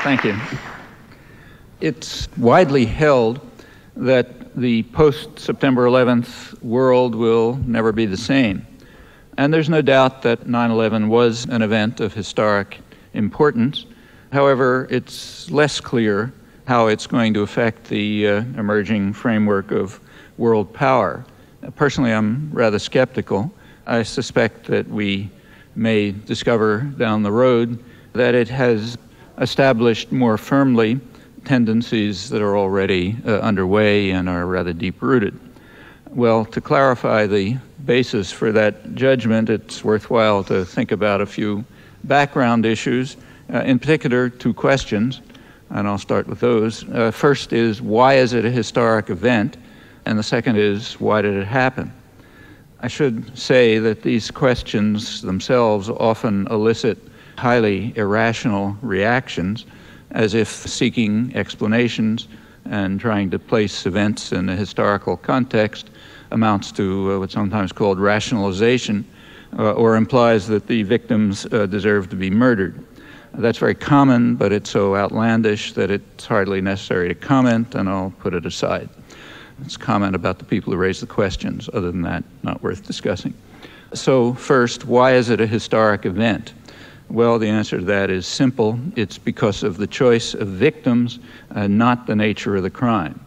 Thank you. It's widely held that the post-September 11th world will never be the same. And there's no doubt that 9/11 was an event of historic importance. However, it's less clear how it's going to affect the emerging framework of world power. Personally, I'm rather skeptical. I suspect that we may discover down the road that it has established more firmly tendencies that are already underway and are rather deep-rooted. Well, to clarify the basis for that judgment, it's worthwhile to think about a few background issues, in particular two questions, and I'll start with those. First is, why is it a historic event? And the second is, why did it happen? I should say that these questions themselves often elicit highly irrational reactions, as if seeking explanations and trying to place events in a historical context amounts to what's sometimes called rationalization, or implies that the victims deserve to be murdered. That's very common, but it's so outlandish that it's hardly necessary to comment, and I'll put it aside. Let's comment about the people who raise the questions. Other than that, not worth discussing. So first, why is it a historic event? Well, the answer to that is simple. It's because of the choice of victims, not the nature of the crime.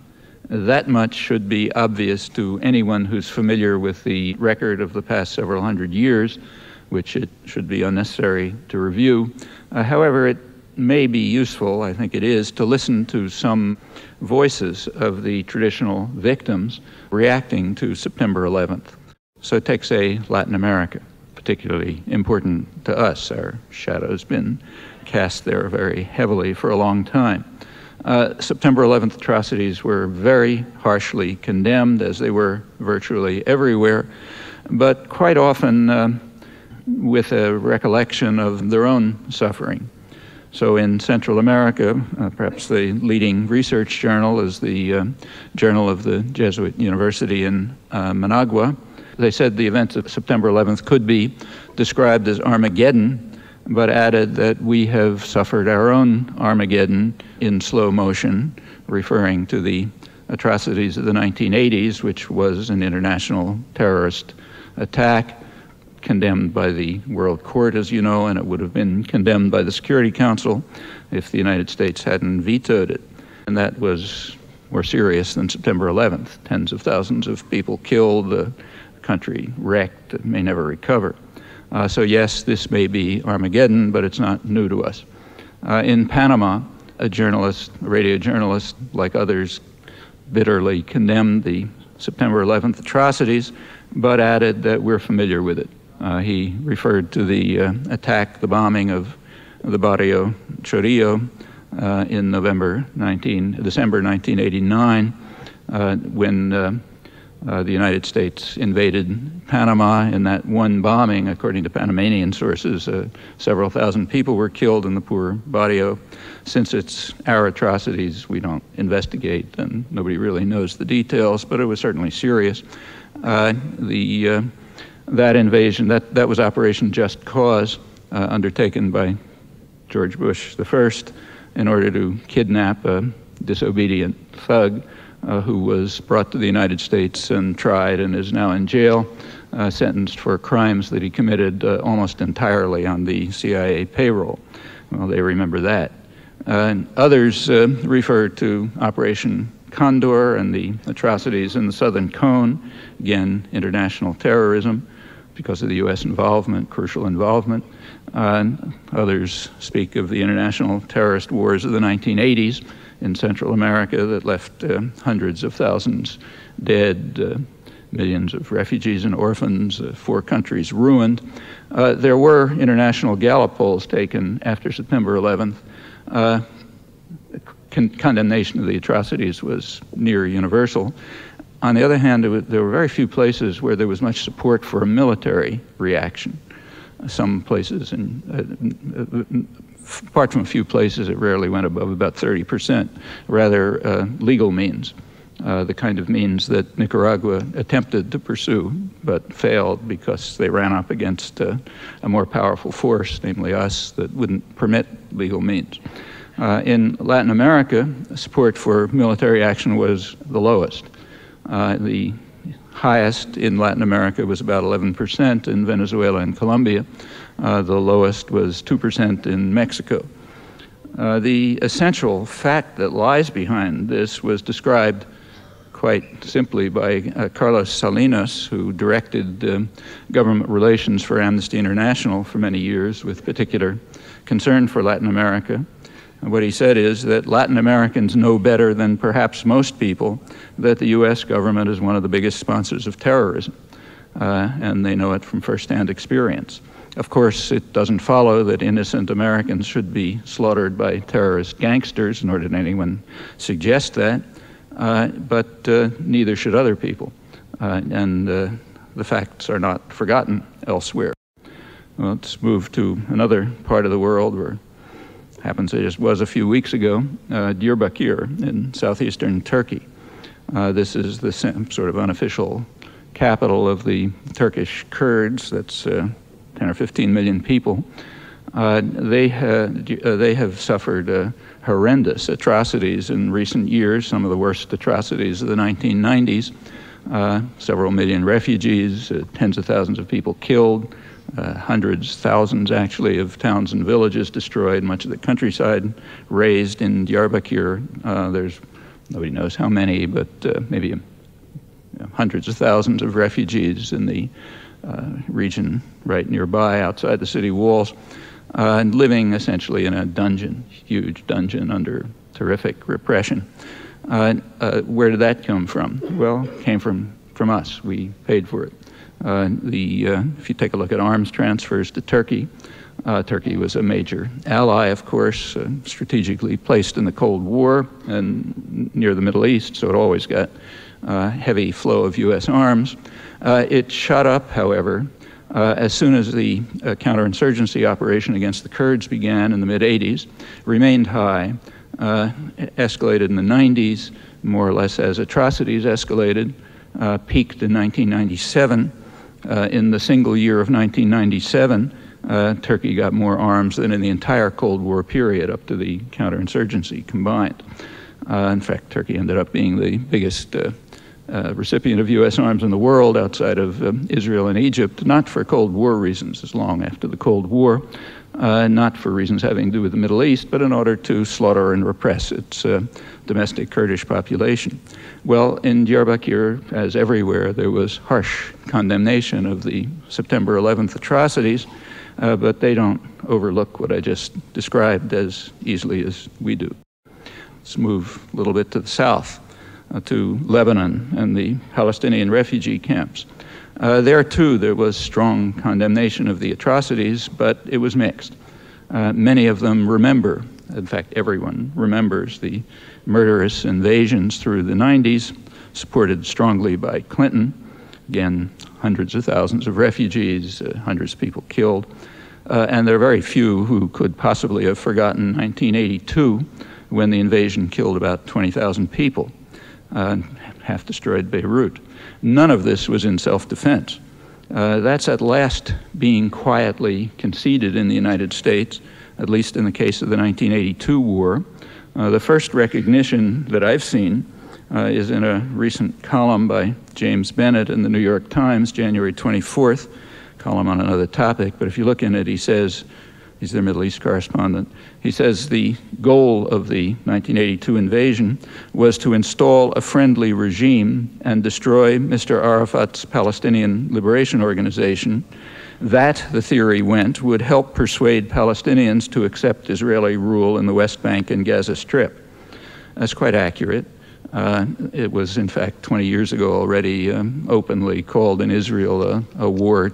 That much should be obvious to anyone who's familiar with the record of the past several hundred years, which it should be unnecessary to review. However, it may be useful, I think it is, to listen to some voices of the traditional victims reacting to September 11th. So take, say, Latin America, particularly important to us. Our shadow's been cast there very heavily for a long time. September 11th atrocities were very harshly condemned, as they were virtually everywhere, but quite often with a recollection of their own suffering. So in Central America, perhaps the leading research journal is the Journal of the Jesuit University in Managua. They said the events of September 11th could be described as Armageddon, but added that we have suffered our own Armageddon in slow motion, referring to the atrocities of the 1980s, which was an international terrorist attack, condemned by the World Court, as you know, and it would have been condemned by the Security Council if the United States hadn't vetoed it. And that was more serious than September 11th. Tens of thousands of people killed, the country wrecked, it may never recover. So yes, this may be Armageddon, but it's not new to us. In Panama, a journalist, a radio journalist, like others, bitterly condemned the September 11th atrocities, but added that we're familiar with it. He referred to the attack, the bombing of the Barrio Chorillo in December 1989, when the United States invaded Panama. In that one bombing, according to Panamanian sources, several thousand people were killed in the poor barrio. Since it's our atrocities, we don't investigate, and nobody really knows the details, but it was certainly serious. That invasion, that was Operation Just Cause, undertaken by George Bush I in order to kidnap a disobedient thug who was brought to the United States and tried and is now in jail, sentenced for crimes that he committed almost entirely on the CIA payroll. Well, they remember that. And others refer to Operation Condor and the atrocities in the Southern Cone, again, international terrorism because of the U.S. involvement, crucial involvement. Others speak of the international terrorist wars of the 1980s in Central America that left hundreds of thousands dead, millions of refugees and orphans, 4 countries ruined. There were international Gallup polls taken after September 11th. Condemnation of the atrocities was near universal. On the other hand, there were very few places where there was much support for a military reaction. Some places, apart from a few places, it rarely went above about 30%, rather legal means, the kind of means that Nicaragua attempted to pursue but failed because they ran up against a more powerful force, namely us, that wouldn't permit legal means. In Latin America, support for military action was the lowest. The highest in Latin America was about 11% in Venezuela and Colombia. The lowest was 2% in Mexico. The essential fact that lies behind this was described quite simply by Carlos Salinas, who directed government relations for Amnesty International for many years with particular concern for Latin America. And what he said is that Latin Americans know better than perhaps most people that the U.S. government is one of the biggest sponsors of terrorism, and they know it from firsthand experience. Of course, it doesn't follow that innocent Americans should be slaughtered by terrorist gangsters, nor did anyone suggest that, but neither should other people. And the facts are not forgotten elsewhere. Well, let's move to another part of the world where happens it just was a few weeks ago, Diyarbakir in southeastern Turkey. This is the sort of unofficial capital of the Turkish Kurds. That's 10 or 15 million people. They have suffered horrendous atrocities in recent years, some of the worst atrocities of the 1990s. Several million refugees, tens of thousands of people killed, hundreds, thousands actually of towns and villages destroyed, much of the countryside razed in Diyarbakir. There's nobody knows how many, but maybe hundreds of thousands of refugees in the region right nearby outside the city walls, and living essentially in a dungeon, huge dungeon under terrific repression. Where did that come from? Well, it came from us. We paid for it. If you take a look at arms transfers to Turkey, Turkey was a major ally, of course, strategically placed in the Cold War and near the Middle East, so it always got heavy flow of U.S. arms. It shot up, however, as soon as the counterinsurgency operation against the Kurds began in the mid-'80s, remained high, escalated in the 90s, more or less as atrocities escalated, peaked in 1997. In the single year of 1997, Turkey got more arms than in the entire Cold War period up to the counterinsurgency combined. In fact, Turkey ended up being the biggest recipient of U.S. arms in the world outside of Israel and Egypt, not for Cold War reasons, as long after the Cold War, not for reasons having to do with the Middle East, but in order to slaughter and repress its domestic Kurdish population. Well, in Diyarbakir, as everywhere, there was harsh condemnation of the September 11th atrocities, but they don't overlook what I just described as easily as we do. Let's move a little bit to the south, to Lebanon and the Palestinian refugee camps. There too, there was strong condemnation of the atrocities, but it was mixed. Many of them remember, in fact, everyone remembers the murderous invasions through the 90s, supported strongly by Clinton. Again, hundreds of thousands of refugees, hundreds of people killed. And there are very few who could possibly have forgotten 1982, when the invasion killed about 20,000 people, half destroyed Beirut. None of this was in self-defense. That's at last being quietly conceded in the United States, at least in the case of the 1982 war. The first recognition that I've seen is in a recent column by James Bennett in the New York Times, January 24th, column on another topic, but if you look in it, he says, he's their Middle East correspondent, he says the goal of the 1982 invasion was to install a friendly regime and destroy Mr. Arafat's Palestinian Liberation Organization. That, the theory went, would help persuade Palestinians to accept Israeli rule in the West Bank and Gaza Strip. That's quite accurate. It was, in fact, 20 years ago already openly called in Israel a war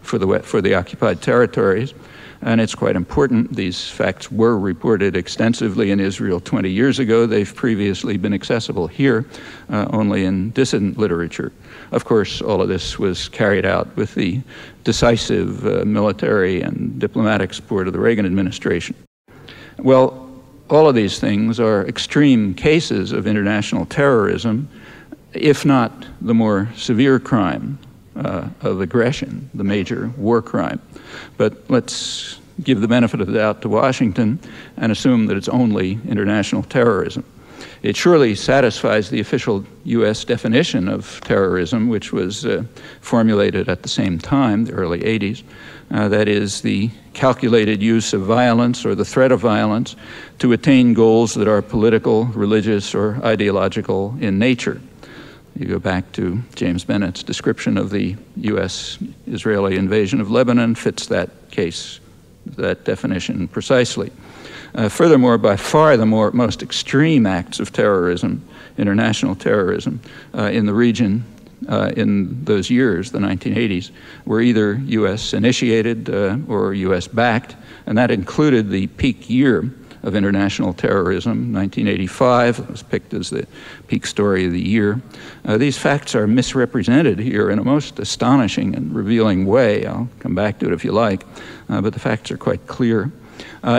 for the occupied territories. And it's quite important. These facts were reported extensively in Israel 20 years ago. They've previously been accessible here only in dissident literature. Of course, all of this was carried out with the decisive military and diplomatic support of the Reagan administration. Well, all of these things are extreme cases of international terrorism, if not the more severe crime of aggression, the major war crime. But let's give the benefit of the doubt to Washington and assume that it's only international terrorism. It surely satisfies the official U.S. definition of terrorism, which was formulated at the same time, the early 80s. That is, the calculated use of violence or the threat of violence to attain goals that are political, religious, or ideological in nature. You go back to James Bennett's description of the U.S.-Israeli invasion of Lebanon, fits that case, that definition precisely. Furthermore, by far the most extreme acts of terrorism, international terrorism, in the region in those years, the 1980s, were either U.S. initiated or U.S. backed, and that included the peak year of international terrorism, 1985. It was picked as the peak story of the year. These facts are misrepresented here in a most astonishing and revealing way. I'll come back to it if you like, but the facts are quite clear.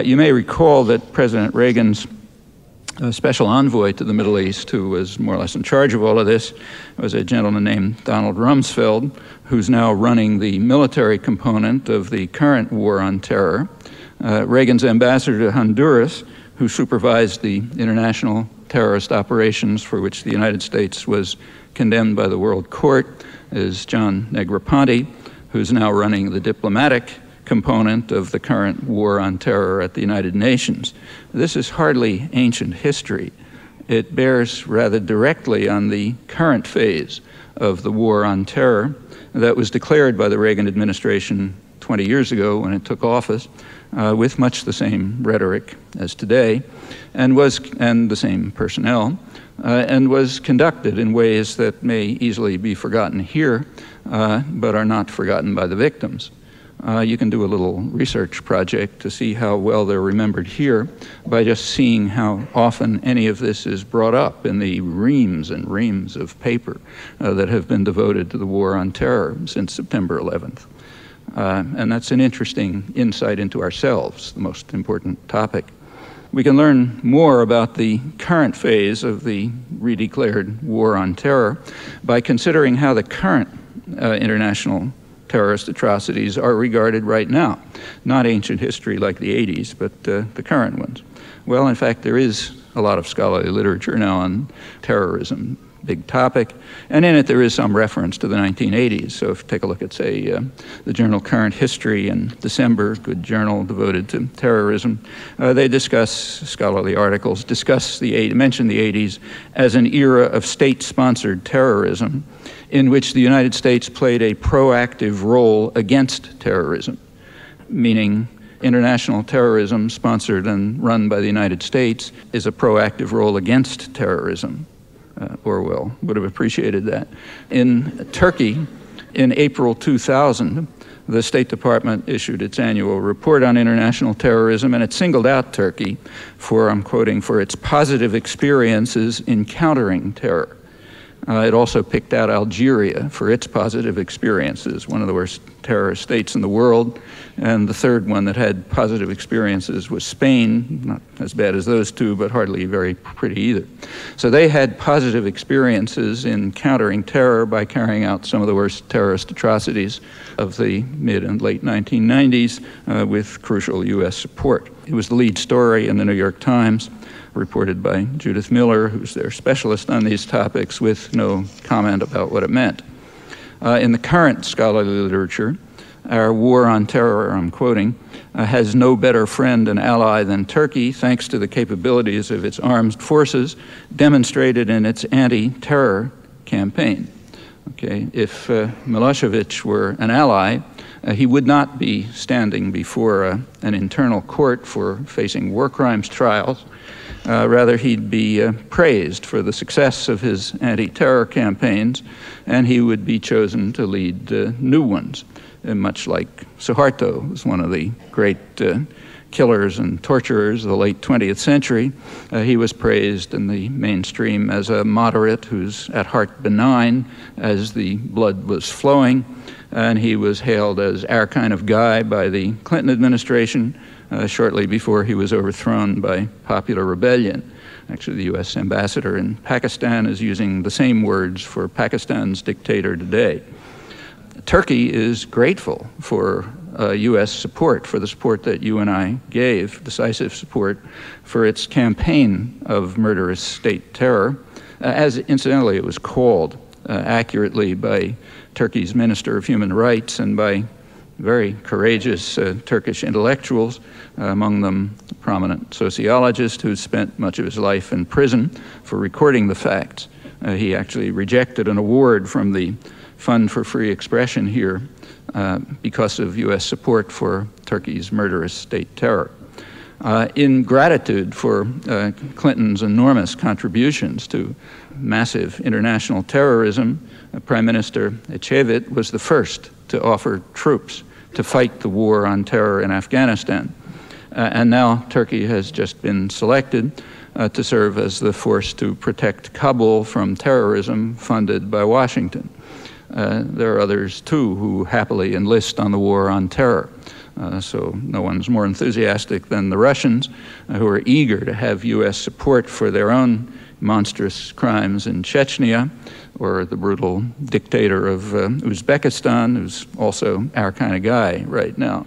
You may recall that President Reagan's special envoy to the Middle East, who was more or less in charge of all of this, was a gentleman named Donald Rumsfeld, who's now running the military component of the current war on terror. Reagan's ambassador to Honduras, who supervised the international terrorist operations for which the United States was condemned by the World Court, is John Negroponte, who's now running the diplomatic component of the current war on terror at the United Nations. This is hardly ancient history. It bears rather directly on the current phase of the war on terror that was declared by the Reagan administration 20 years ago when it took office, with much the same rhetoric as today, and the same personnel, and was conducted in ways that may easily be forgotten here, but are not forgotten by the victims. You can do a little research project to see how well they're remembered here by just seeing how often any of this is brought up in the reams and reams of paper that have been devoted to the war on terror since September 11th. And that's an interesting insight into ourselves, the most important topic. We can learn more about the current phase of the redeclared war on terror by considering how the current international terrorist atrocities are regarded right now. Not ancient history like the 80s, but the current ones. Well, in fact, there is a lot of scholarly literature now on terrorism, big topic, and in it there is some reference to the 1980s. So if you take a look at, say, the journal Current History in December, good journal devoted to terrorism, they discuss, scholarly articles, mention the 80s as an era of state-sponsored terrorism in which the United States played a proactive role against terrorism, meaning international terrorism sponsored and run by the United States is a proactive role against terrorism. Orwell would have appreciated that. In Turkey, in April 2000, the State Department issued its annual report on international terrorism, and it singled out Turkey for, I'm quoting, for its positive experiences in countering terror. It also picked out Algeria for its positive experiences, one of the worst terrorist states in the world. And the third one that had positive experiences was Spain, not as bad as those two, but hardly very pretty either. So they had positive experiences in countering terror by carrying out some of the worst terrorist atrocities of the mid and late 1990s with crucial U.S. support. It was the lead story in the New York Times, reported by Judith Miller, who's their specialist on these topics, with no comment about what it meant. In the current scholarly literature, our war on terror, I'm quoting, has no better friend and ally than Turkey, thanks to the capabilities of its armed forces demonstrated in its anti-terror campaign. Okay, if Milosevic were an ally, he would not be standing before an internal court for facing war crimes trials. Rather, he'd be praised for the success of his anti-terror campaigns, and he would be chosen to lead new ones. And much like Suharto was one of the great killers and torturers of the late 20th century, he was praised in the mainstream as a moderate who's at heart benign as the blood was flowing, and he was hailed as our kind of guy by the Clinton administration shortly before he was overthrown by popular rebellion. Actually, the U.S. ambassador in Pakistan is using the same words for Pakistan's dictator today. Turkey is grateful for U.S. support, for the support that you and I gave, decisive support, for its campaign of murderous state terror, as incidentally it was called accurately by Turkey's Minister of Human Rights and by very courageous Turkish intellectuals, among them a prominent sociologist who spent much of his life in prison for recording the facts. He actually rejected an award from the Fund for Free Expression here because of U.S. support for Turkey's murderous state terror. In gratitude for Clinton's enormous contributions to massive international terrorism, Prime Minister Ecevit was the first to offer troops to fight the war on terror in Afghanistan. And now Turkey has just been selected to serve as the force to protect Kabul from terrorism funded by Washington. There are others, too, who happily enlist on the war on terror. So no one's more enthusiastic than the Russians, who are eager to have U.S. support for their own monstrous crimes in Chechnya, or the brutal dictator of Uzbekistan, who's also our kind of guy right now.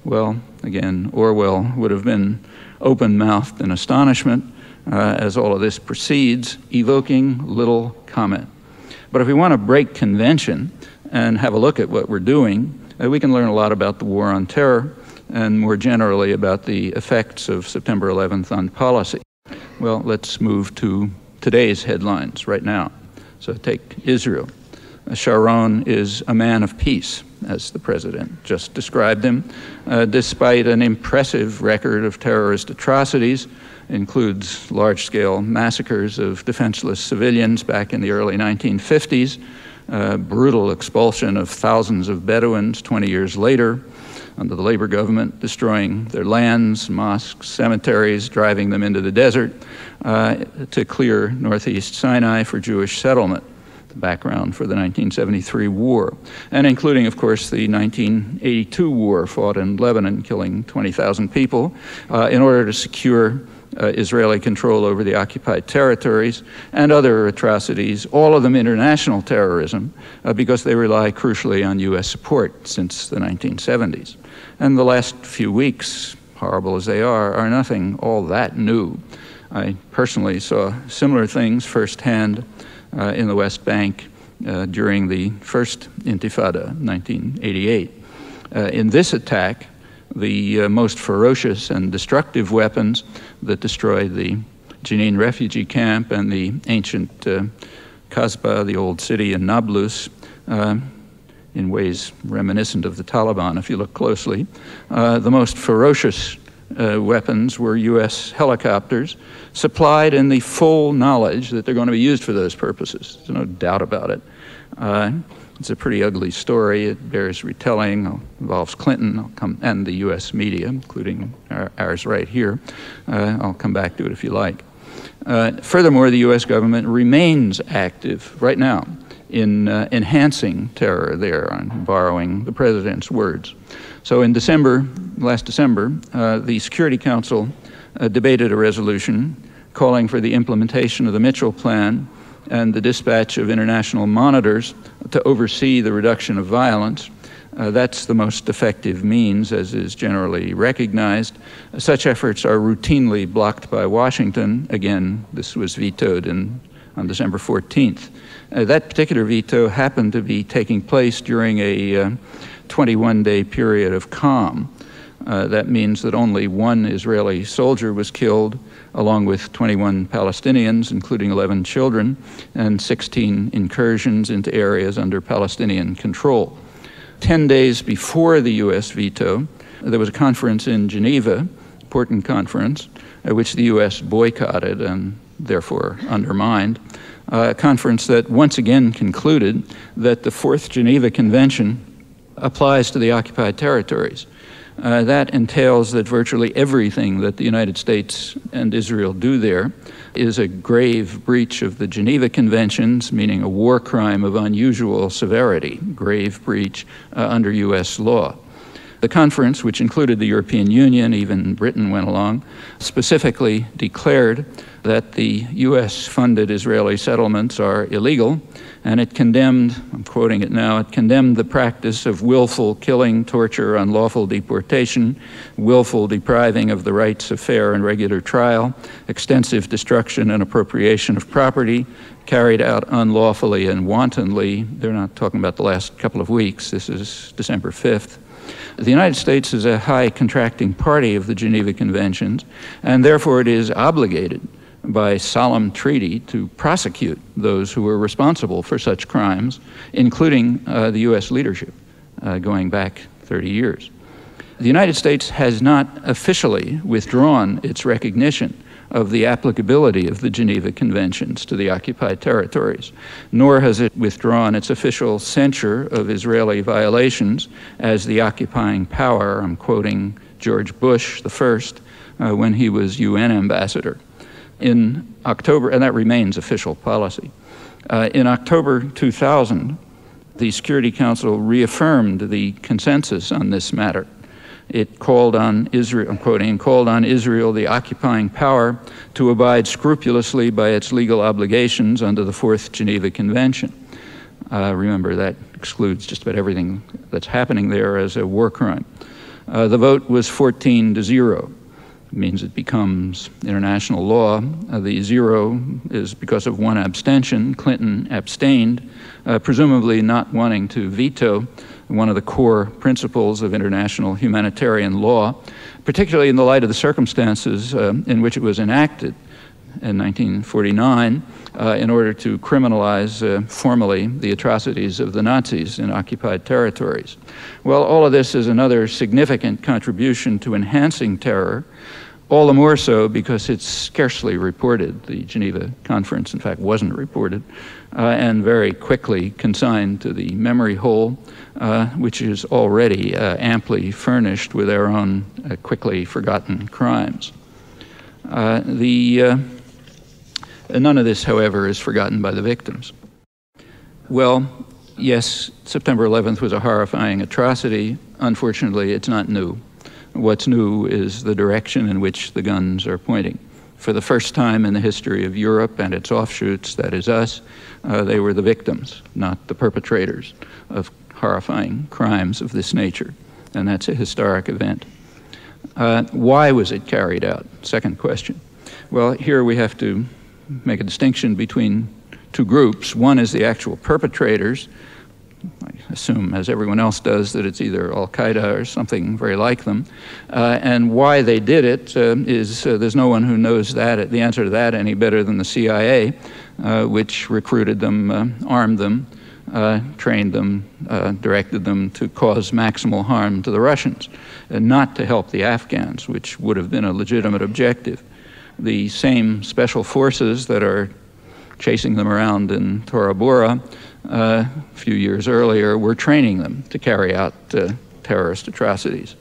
Well, again, Orwell would have been open-mouthed in astonishment as all of this proceeds, evoking little comment. But if we want to break convention and have a look at what we're doing, we can learn a lot about the war on terror and more generally about the effects of September 11th on policy. Well, let's move to today's headlines right now. So take Israel. Sharon is a man of peace, as the president just described him, despite an impressive record of terrorist atrocities, includes large-scale massacres of defenseless civilians back in the early 1950s, brutal expulsion of thousands of Bedouins 20 years later under the labor government, destroying their lands, mosques, cemeteries, driving them into the desert to clear northeast Sinai for Jewish settlement, the background for the 1973 war, and including, of course, the 1982 war fought in Lebanon, killing 20,000 people, in order to secure Israeli control over the occupied territories, and other atrocities, all of them international terrorism, because they rely crucially on U.S. support since the 1970s. And the last few weeks, horrible as they are nothing all that new. I personally saw similar things firsthand in the West Bank during the first Intifada, 1988. In this attack, the most ferocious and destructive weapons that destroyed the Jenin refugee camp and the ancient Kasbah, the old city in Nablus, in ways reminiscent of the Taliban if you look closely. The most ferocious weapons were U.S. helicopters, supplied in the full knowledge that they're going to be used for those purposes. There's no doubt about it. It's a pretty ugly story. It bears retelling. It involves Clinton and the U.S. media, including ours right here. I'll come back to it if you like. Furthermore, the U.S. government remains active right now in enhancing terror there, I'm borrowing the president's words. So in last December, the Security Council debated a resolution calling for the implementation of the Mitchell Plan and the dispatch of international monitors to oversee the reduction of violence. That's the most effective means, as is generally recognized. Such efforts are routinely blocked by Washington. Again, this was vetoed on December 14th. That particular veto happened to be taking place during a 21-day period of calm. That means that only one Israeli soldier was killed, along with 21 Palestinians, including 11 children, and 16 incursions into areas under Palestinian control. 10 days before the U.S. veto, there was a conference in Geneva, important conference, which the U.S. boycotted and therefore undermined, a conference that once again concluded that the Fourth Geneva Convention applies to the occupied territories. That entails that virtually everything that the United States and Israel do there is a grave breach of the Geneva Conventions, meaning a war crime of unusual severity, grave breach under U.S. law. The conference, which included the European Union, even Britain went along, specifically declared that the U.S.-funded Israeli settlements are illegal, and it condemned, I'm quoting it now, it condemned the practice of willful killing, torture, unlawful deportation, willful depriving of the rights of fair and regular trial, extensive destruction and appropriation of property, carried out unlawfully and wantonly. They're not talking about the last couple of weeks. This is December 5th. The United States is a high contracting party of the Geneva Conventions, and therefore it is obligated by solemn treaty to prosecute those who were responsible for such crimes, including the U.S. leadership, going back 30 years. The United States has not officially withdrawn its recognition of the applicability of the Geneva Conventions to the occupied territories, nor has it withdrawn its official censure of Israeli violations as the occupying power. I'm quoting George Bush the first when he was UN ambassador. In October, and that remains official policy. In October 2000, the Security Council reaffirmed the consensus on this matter. It called on Israel, I'm quoting, called on Israel, the occupying power, to abide scrupulously by its legal obligations under the Fourth Geneva Convention. Remember, that excludes just about everything that's happening there as a war crime. The vote was 14-0. It means it becomes international law. The 0 is because of one abstention. Clinton abstained, presumably not wanting to veto one of the core principles of international humanitarian law, particularly in the light of the circumstances in which it was enacted in 1949 in order to criminalize formally the atrocities of the Nazis in occupied territories. Well, all of this is another significant contribution to enhancing terror, all the more so because it's scarcely reported. The Geneva Conference, in fact, wasn't reported, and very quickly consigned to the memory hole, which is already amply furnished with our own quickly forgotten crimes. None of this, however, is forgotten by the victims. Well, yes, September 11th was a horrifying atrocity. Unfortunately, it's not new. What's new is the direction in which the guns are pointing. For the first time in the history of Europe and its offshoots, that is us, they were the victims, not the perpetrators of horrifying crimes of this nature. And that's a historic event. Why was it carried out? Second question. Well, here we have to make a distinction between two groups. One is the actual perpetrators. I assume, as everyone else does, that it's either Al-Qaeda or something very like them. And why they did it is there's no one who knows that, the answer to that any better than the CIA, which recruited them, armed them, trained them, directed them to cause maximal harm to the Russians, and not to help the Afghans, which would have been a legitimate objective. The same special forces that are chasing them around in Tora Bora a few years earlier were training them to carry out terrorist atrocities.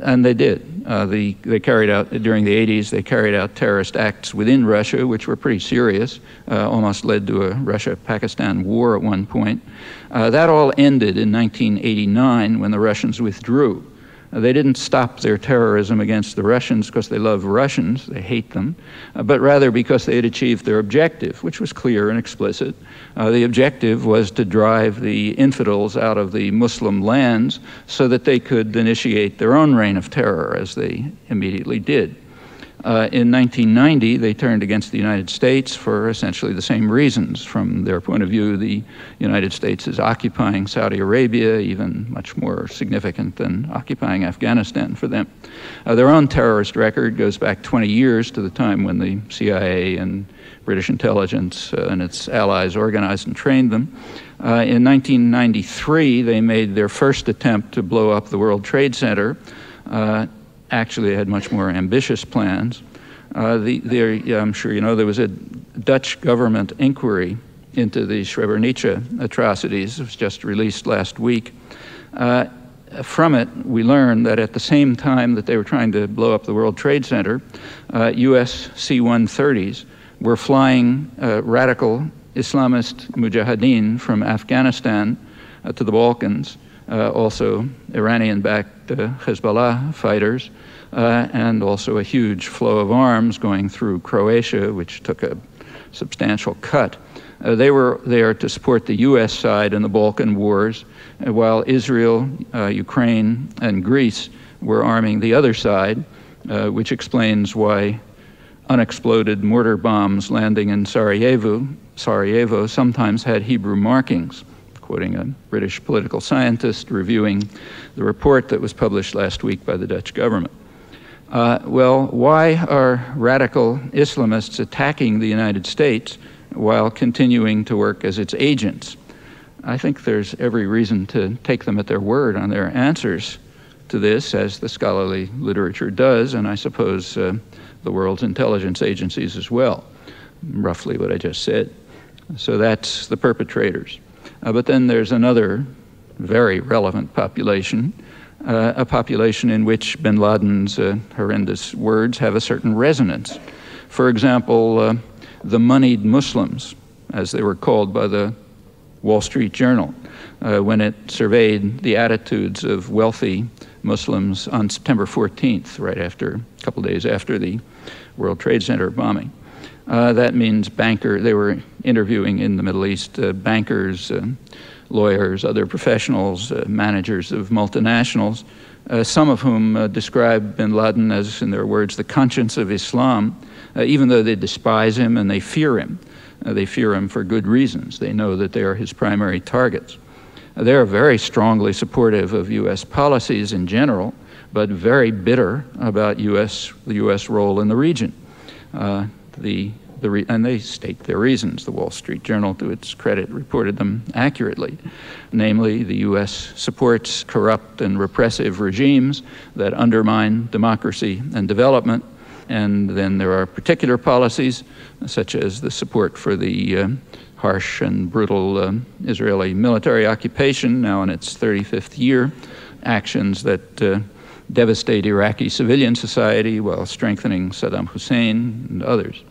And they did. They carried out, during the 80s, they carried out terrorist acts within Russia, which were pretty serious, almost led to a Russia-Pakistan war at one point. That all ended in 1989 when the Russians withdrew. They didn't stop their terrorism against the Russians because they love Russians, they hate them, but rather because they had achieved their objective, which was clear and explicit. The objective was to drive the infidels out of the Muslim lands so that they could initiate their own reign of terror, as they immediately did. In 1990, they turned against the United States for essentially the same reasons. From their point of view, the United States is occupying Saudi Arabia, even much more significant than occupying Afghanistan for them. Their own terrorist record goes back 20 years to the time when the CIA and British intelligence and its allies organized and trained them. In 1993, they made their first attempt to blow up the World Trade Center. Actually, they had much more ambitious plans. I'm sure you know, there was a Dutch government inquiry into the Srebrenica atrocities. It was just released last week. From it, we learned that at the same time that they were trying to blow up the World Trade Center, US C-130s were flying radical Islamist mujahideen from Afghanistan to the Balkans also Iranian-backed Hezbollah fighters, and also a huge flow of arms going through Croatia, which took a substantial cut. They were there to support the U.S. side in the Balkan Wars, while Israel, Ukraine, and Greece were arming the other side, which explains why unexploded mortar bombs landing in Sarajevo sometimes had Hebrew markings, quoting a British political scientist reviewing the report that was published last week by the Dutch government. Well, why are radical Islamists attacking the United States while continuing to work as its agents? I think there's every reason to take them at their word on their answers to this, as the scholarly literature does, and I suppose the world's intelligence agencies as well, roughly what I just said. So that's the perpetrators. But then there's another very relevant population, a population in which bin Laden's horrendous words have a certain resonance. For example, the moneyed Muslims, as they were called by the Wall Street Journal, when it surveyed the attitudes of wealthy Muslims on September 14th, right after, a couple days after the World Trade Center bombing. That means they were interviewing in the Middle East bankers, lawyers, other professionals, managers of multinationals, some of whom described bin Laden as, in their words, the conscience of Islam, even though they despise him and they fear him. They fear him for good reasons. They know that they are his primary targets. They're very strongly supportive of U.S. policies in general, but very bitter about the U.S. role in the region. And they state their reasons. The Wall Street Journal, to its credit, reported them accurately. Namely, the U.S. supports corrupt and repressive regimes that undermine democracy and development. And then there are particular policies, such as the support for the harsh and brutal Israeli military occupation, now in its 35th year, actions that devastate Iraqi civilian society while strengthening Saddam Hussein and others.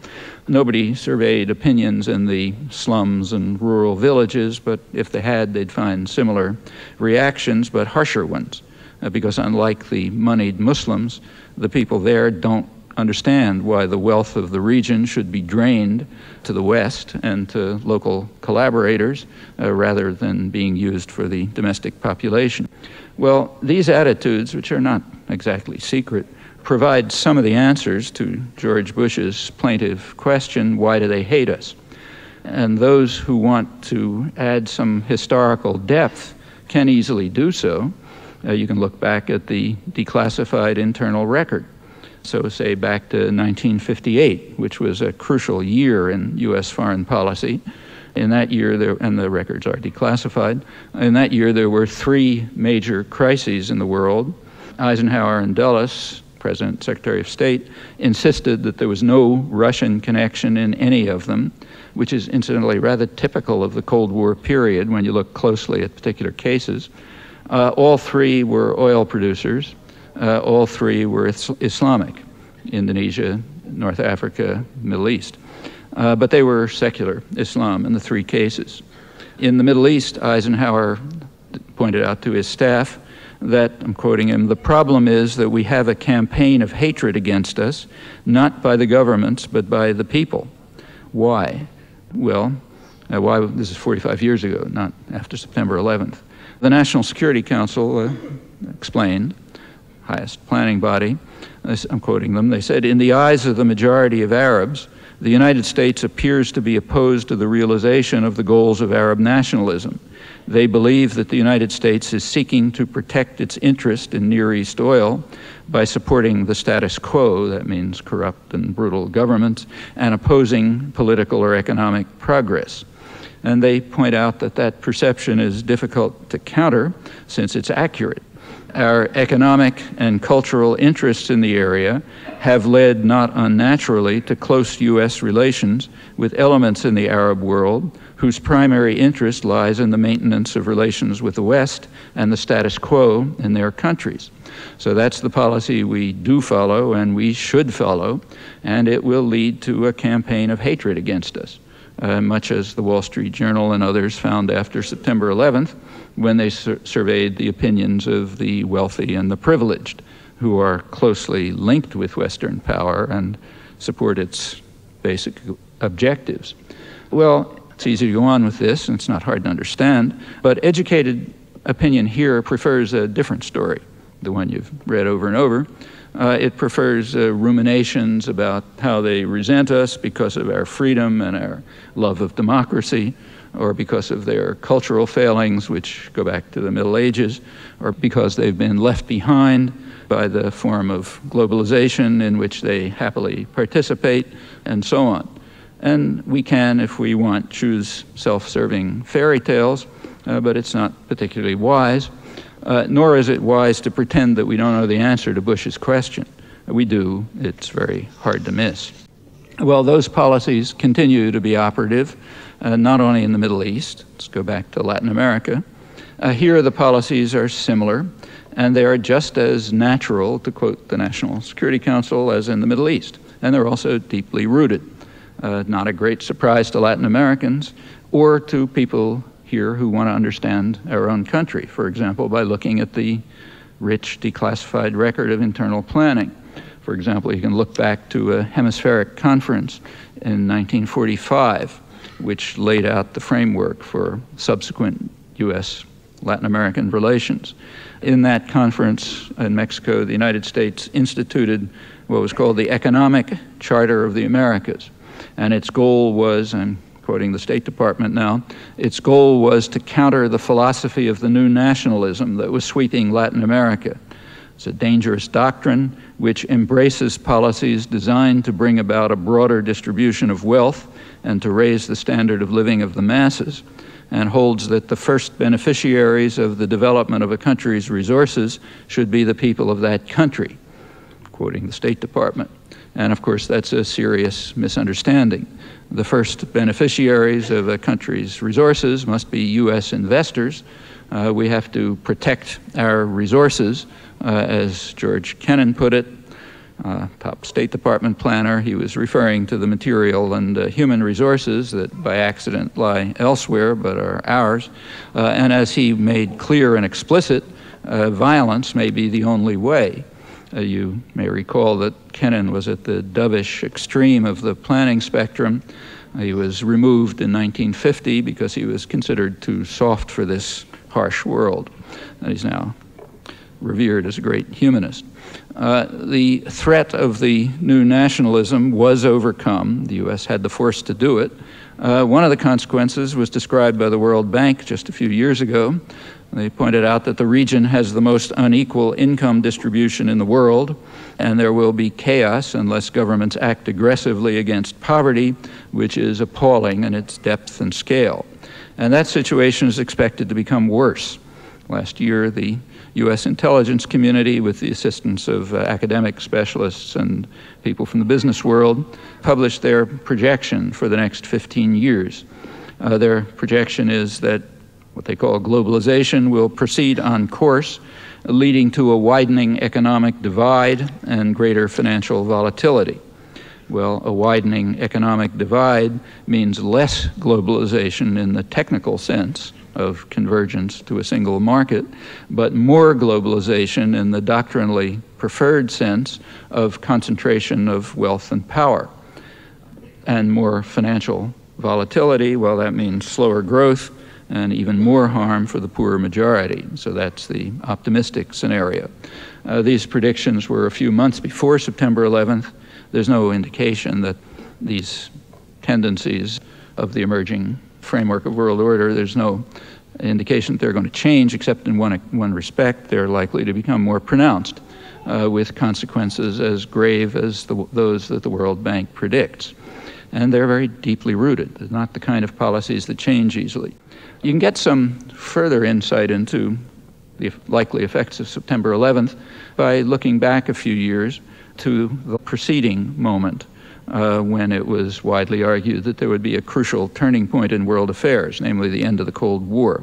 Nobody surveyed opinions in the slums and rural villages, but if they had, they'd find similar reactions, but harsher ones, because unlike the moneyed Muslims, the people there don't understand why the wealth of the region should be drained to the West and to local collaborators rather than being used for the domestic population. Well, these attitudes, which are not exactly secret, provide some of the answers to George Bush's plaintive question, why do they hate us? And those who want to add some historical depth can easily do so. You can look back at the declassified internal record. So say back to 1958, which was a crucial year in U.S. foreign policy. In that year, and the records are declassified, in that year there were three major crises in the world. Eisenhower and Dulles, President, Secretary of State, insisted that there was no Russian connection in any of them, which is incidentally rather typical of the Cold War period when you look closely at particular cases. All three were oil producers. All three were Islamic: Indonesia, North Africa, Middle East. But they were secular Islam in the three cases. In the Middle East, Eisenhower pointed out to his staff that, I'm quoting him, "The problem is that we have a campaign of hatred against us, not by the governments, but by the people." Why? Well, this is 45 years ago, not after September 11th. The National Security Council explained, highest planning body, I'm quoting them, they said, "In the eyes of the majority of Arabs, the United States appears to be opposed to the realization of the goals of Arab nationalism. They believe that the United States is seeking to protect its interest in Near East oil by supporting the status quo," that means corrupt and brutal governments, "and opposing political or economic progress." And they point out that that perception is difficult to counter since it's accurate. Our economic and cultural interests in the area have led not unnaturally to close U.S. relations with elements in the Arab world whose primary interest lies in the maintenance of relations with the West and the status quo in their countries. So that's the policy we do follow and we should follow, and it will lead to a campaign of hatred against us. Much as the Wall Street Journal and others found after September 11th, when they surveyed the opinions of the wealthy and the privileged, who are closely linked with Western power and support its basic objectives. Well, it's easy to go on with this, and it's not hard to understand, but educated opinion here prefers a different story, the one you've read over and over. It prefers ruminations about how they resent us because of our freedom and our love of democracy, or because of their cultural failings, which go back to the Middle Ages, or because they've been left behind by the form of globalization in which they happily participate, and so on. And we can, if we want, choose self-serving fairy tales, but it's not particularly wise, nor is it wise to pretend that we don't know the answer to Bush's question. We do. It's very hard to miss. Well, those policies continue to be operative, not only in the Middle East. Let's go back to Latin America. Here the policies are similar, and they are just as natural, to quote the National Security Council, as in the Middle East. And they're also deeply rooted. Not a great surprise to Latin Americans or to people here who want to understand our own country, for example, by looking at the rich declassified record of internal planning. For example, you can look back to a hemispheric conference in 1945, which laid out the framework for subsequent U.S.-Latin American relations. In that conference in Mexico, the United States instituted what was called the Economic Charter of the Americas. And its goal was, I'm quoting the State Department now, its goal was to counter the philosophy of the new nationalism that was sweeping Latin America. It's a dangerous doctrine which embraces policies designed to bring about a broader distribution of wealth and to raise the standard of living of the masses, and holds that the first beneficiaries of the development of a country's resources should be the people of that country, quoting the State Department. And of course, that's a serious misunderstanding. The first beneficiaries of a country's resources must be U.S. investors. We have to protect our resources, as George Kennan put it, top State Department planner. He was referring to the material and human resources that by accident lie elsewhere but are ours. And as he made clear and explicit, violence may be the only way. You may recall that Kennan was at the dovish extreme of the planning spectrum. He was removed in 1950 because he was considered too soft for this harsh world. And he's now revered as a great humanist. The threat of the new nationalism was overcome. The U.S. had the force to do it. One of the consequences was described by the World Bank just a few years ago. They pointed out that the region has the most unequal income distribution in the world, and there will be chaos unless governments act aggressively against poverty, which is appalling in its depth and scale. And that situation is expected to become worse. Last year, the U.S. intelligence community, with the assistance of academic specialists and people from the business world, published their projection for the next 15 years. Their projection is that what they call globalization will proceed on course, leading to a widening economic divide and greater financial volatility. Well, a widening economic divide means less globalization in the technical sense of convergence to a single market, but more globalization in the doctrinally preferred sense of concentration of wealth and power. And more financial volatility, well, that means slower growth and even more harm for the poor majority. So that's the optimistic scenario. These predictions were a few months before September 11th. There's no indication that these tendencies of the emerging framework of world order, there's no indication that they're going to change, except in one respect. They're likely to become more pronounced, with consequences as grave as those that the World Bank predicts. And they're very deeply rooted. They're not the kind of policies that change easily. You can get some further insight into the likely effects of September 11th by looking back a few years to the preceding moment when it was widely argued that there would be a crucial turning point in world affairs, namely the end of the Cold War.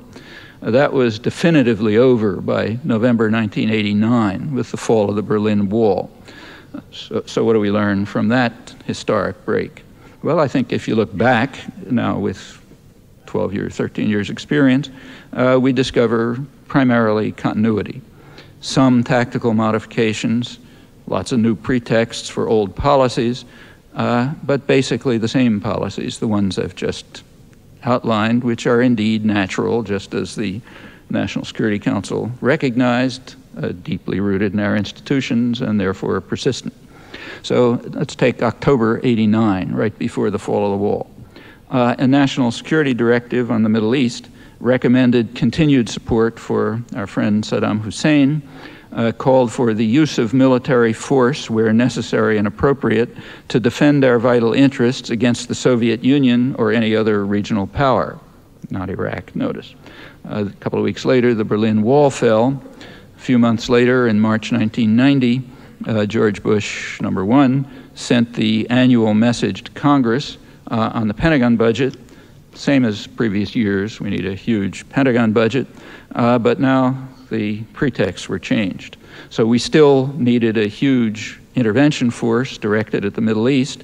That was definitively over by November 1989 with the fall of the Berlin Wall. So what do we learn from that historic break? Well, I think if you look back now with 12 years, 13 years experience, we discover primarily continuity. Some tactical modifications, lots of new pretexts for old policies, but basically the same policies, the ones I've just outlined, which are indeed natural, just as the National Security Council recognized, deeply rooted in our institutions and therefore persistent. So let's take October '89, right before the fall of the wall. A national security directive on the Middle East recommended continued support for our friend Saddam Hussein, called for the use of military force where necessary and appropriate to defend our vital interests against the Soviet Union or any other regional power, not Iraq, notice. A couple of weeks later, the Berlin Wall fell. A few months later, in March 1990, George Bush, #1, sent the annual message to Congress on the Pentagon budget. Same as previous years, we need a huge Pentagon budget, but now the pretexts were changed. So we still needed a huge intervention force directed at the Middle East,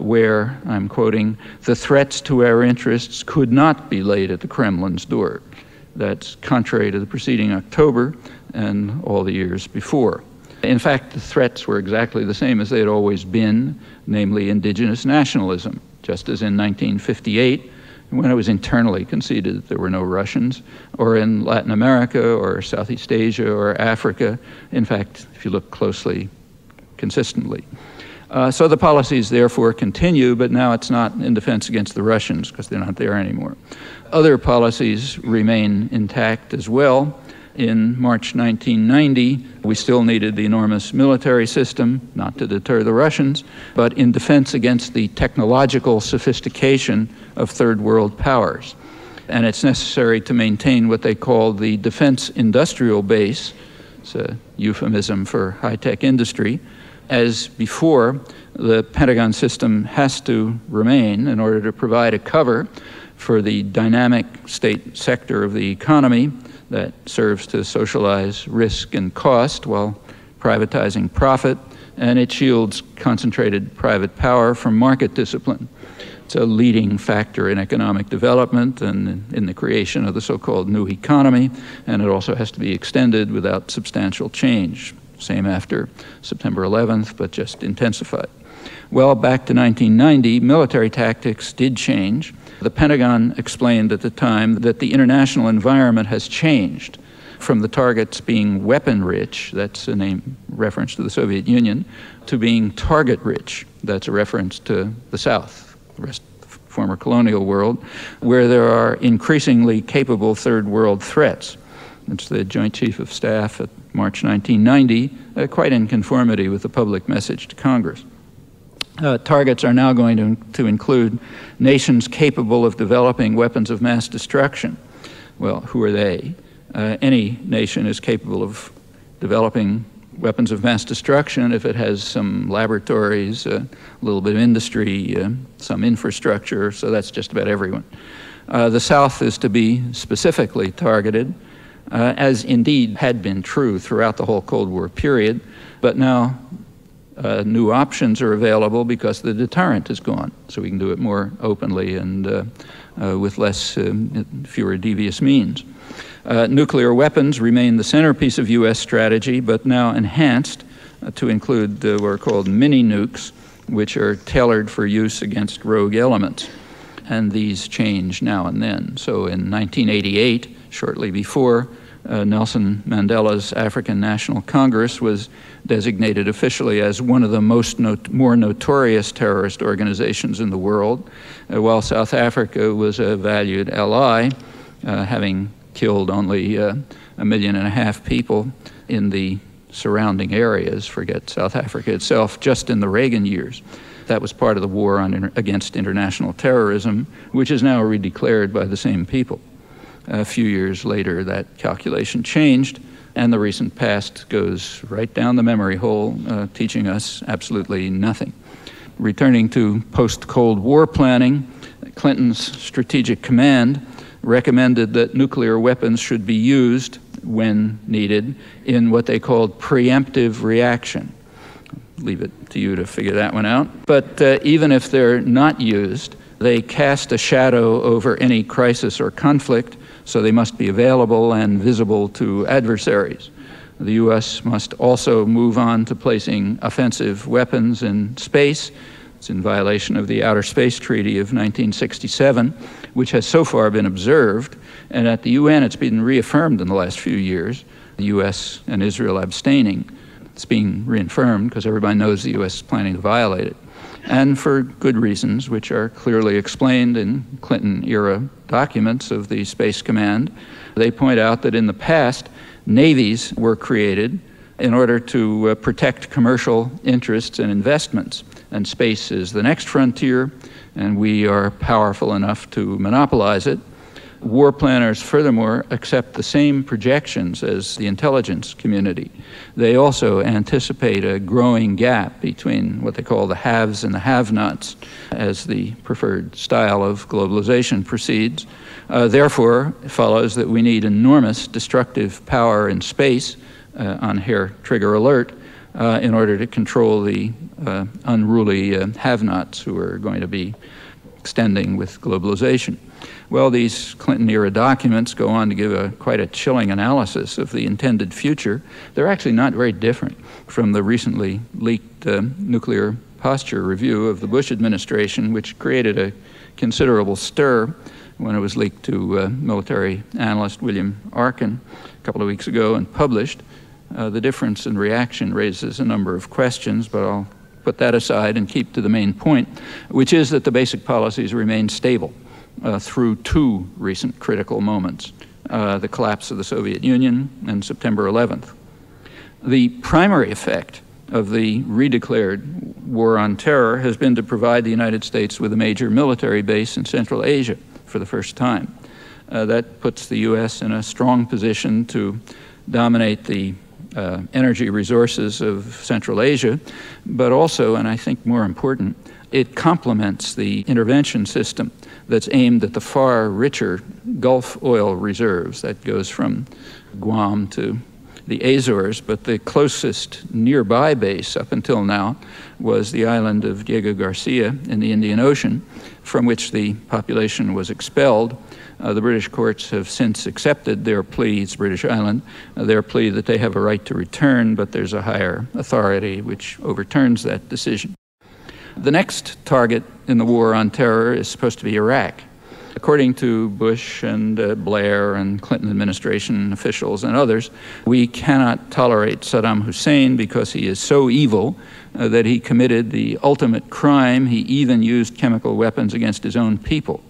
where, I'm quoting, "the threats to our interests could not be laid at the Kremlin's door." That's contrary to the preceding October and all the years before. In fact, the threats were exactly the same as they had always been, namely indigenous nationalism, just as in 1958, when it was internally conceded that there were no Russians, or in Latin America or Southeast Asia or Africa, in fact, if you look closely, consistently. So the policies therefore continue, but now it's not in defense against the Russians because they're not there anymore. Other policies remain intact as well. In March 1990, we still needed the enormous military system, not to deter the Russians, but in defense against the technological sophistication of third world powers. And it's necessary to maintain what they call the defense industrial base. It's a euphemism for high-tech industry. As before, the Pentagon system has to remain in order to provide a cover for the dynamic state sector of the economy that serves to socialize risk and cost while privatizing profit, and it shields concentrated private power from market discipline. It's a leading factor in economic development and in the creation of the so-called new economy, and it also has to be extended without substantial change. Same after September 11th, but just intensified. Well, back to 1990, military tactics did change. The Pentagon explained at the time that the international environment has changed from the targets being weapon-rich, that's a reference to the Soviet Union, to being target-rich, that's a reference to the South, the rest of the former colonial world, where there are increasingly capable third world threats. It's the Joint Chief of Staff at March 1990, quite in conformity with the public message to Congress. Targets are now going to include nations capable of developing weapons of mass destruction. Well, who are they? Any nation is capable of developing weapons of mass destruction if it has some laboratories, a little bit of industry, some infrastructure, so that's just about everyone. The South is to be specifically targeted, as indeed had been true throughout the whole Cold War period, but now new options are available because the deterrent is gone, so we can do it more openly and with fewer devious means. Nuclear weapons remain the centerpiece of U.S. strategy, but now enhanced to include what are called mini-nukes, which are tailored for use against rogue elements. And these change now and then. So in 1988, shortly before, Nelson Mandela's African National Congress was designated officially as one of the more notorious terrorist organizations in the world, while South Africa was a valued ally, having killed only 1.5 million people in the surrounding areas, forget South Africa itself, just in the Reagan years. That was part of the war against international terrorism, which is now redeclared by the same people. A few years later, that calculation changed, and the recent past goes right down the memory hole, teaching us absolutely nothing. Returning to post-Cold War planning, Clinton's Strategic Command recommended that nuclear weapons should be used, when needed, in what they called preemptive reaction. Leave it to you to figure that one out. But even if they're not used, They cast a shadow over any crisis or conflict, so they must be available and visible to adversaries. The U.S. must also move on to placing offensive weapons in space. It's in violation of the Outer Space Treaty of 1967, which has so far been observed, and at the UN it's been reaffirmed in the last few years, the U.S. and Israel abstaining. It's being reaffirmed because everybody knows the U.S. is planning to violate it, and for good reasons, which are clearly explained in Clinton-era documents of the Space Command. They point out that in the past, navies were created in order to protect commercial interests and investments. And space is the next frontier, and we are powerful enough to monopolize it. War planners, furthermore, accept the same projections as the intelligence community. They also anticipate a growing gap between what they call the haves and the have-nots as the preferred style of globalization proceeds. Therefore, it follows that we need enormous destructive power in space on hair trigger alert in order to control the unruly have-nots who are going to be extending with globalization. Well, these Clinton-era documents go on to give quite a chilling analysis of the intended future. They're actually not very different from the recently leaked nuclear posture review of the Bush administration, which created a considerable stir when it was leaked to military analyst William Arkin a couple of weeks ago and published. The difference in reaction raises a number of questions, but I'll put that aside and keep to the main point, which is that the basic policies remain stable through two recent critical moments, the collapse of the Soviet Union and September 11th. The primary effect of the redeclared war on terror has been to provide the United States with a major military base in Central Asia for the first time. That puts the U.S. in a strong position to dominate the energy resources of Central Asia, but also, and I think more important, it complements the intervention system that's aimed at the far richer Gulf oil reserves. That goes from Guam to the Azores, but the closest nearby base up until now was the island of Diego Garcia in the Indian Ocean, from which the population was expelled. The British courts have since accepted their plea, it's British Island, their plea that they have a right to return, but there's a higher authority which overturns that decision. The next target in the war on terror is supposed to be Iraq. According to Bush and Blair and Clinton administration officials and others, we cannot tolerate Saddam Hussein because he is so evil that he committed the ultimate crime. He even used chemical weapons against his own people.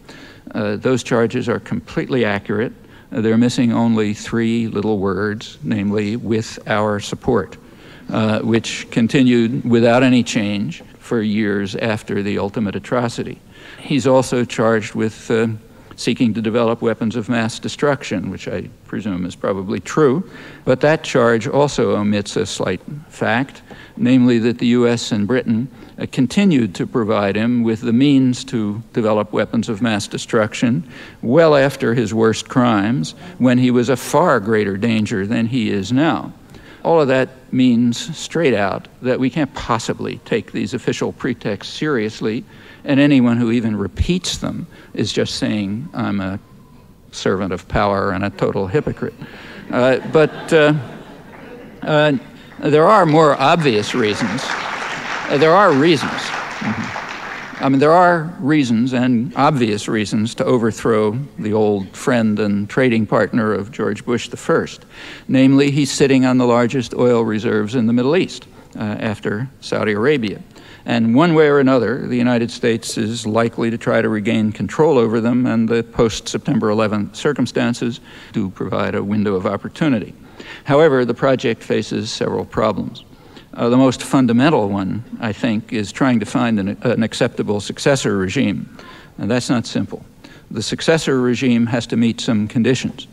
Those charges are completely accurate. They're missing only three little words, namely, with our support, which continued without any change for years after the ultimate atrocity. He's also charged with seeking to develop weapons of mass destruction, which I presume is probably true. But that charge also omits a slight fact, namely that the U.S. and Britain continued to provide him with the means to develop weapons of mass destruction well after his worst crimes, when he was a far greater danger than he is now. All of that means straight out that we can't possibly take these official pretexts seriously, and anyone who even repeats them is just saying, I'm a servant of power and a total hypocrite. But there are more obvious reasons. There are reasons. I mean, there are reasons and obvious reasons to overthrow the old friend and trading partner of George Bush I. Namely, he's sitting on the largest oil reserves in the Middle East after Saudi Arabia. And one way or another, the United States is likely to try to regain control over them, and the post-September 11th circumstances do provide a window of opportunity. However, the project faces several problems. The most fundamental one, I think, is trying to find an acceptable successor regime. And that's not simple. The successor regime has to meet some conditions.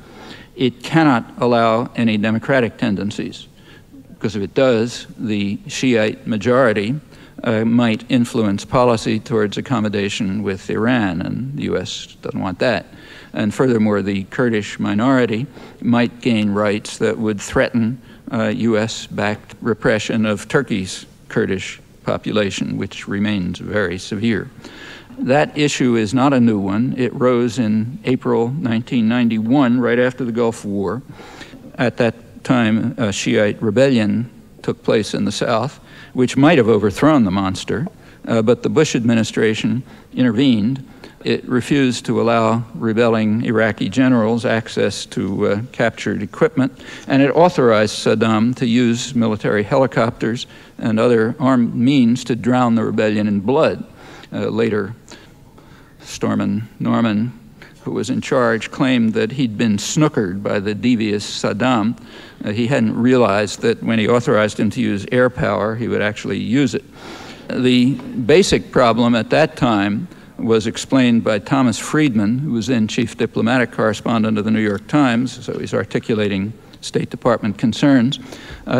It cannot allow any democratic tendencies, because if it does, the Shiite majority might influence policy towards accommodation with Iran, and the U.S. doesn't want that. And furthermore, the Kurdish minority might gain rights that would threaten U.S.-backed repression of Turkey's Kurdish population, which remains very severe. That issue is not a new one. It rose in April 1991, right after the Gulf War. At that time, a Shiite rebellion took place in the South, which might have overthrown the monster, but the Bush administration intervened. It refused to allow rebelling Iraqi generals access to captured equipment, and it authorized Saddam to use military helicopters and other armed means to drown the rebellion in blood. Later, Avram Noam, who was in charge, claimed that he'd been snookered by the devious Saddam. He hadn't realized that when he authorized him to use air power, he would actually use it. The basic problem at that time was explained by Thomas Friedman, who was then chief diplomatic correspondent of the New York Times, so he's articulating State Department concerns.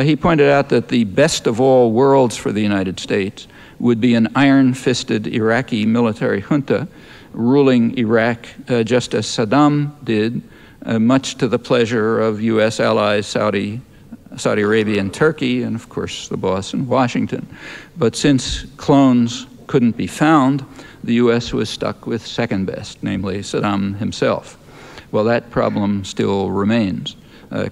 He pointed out that the best of all worlds for the United States would be an iron-fisted Iraqi military junta ruling Iraq just as Saddam did, much to the pleasure of U.S. allies, Saudi Arabia and Turkey, and of course the boss in Washington. But since clones couldn't be found, the U.S. was stuck with second best, namely Saddam himself. Well, that problem still remains.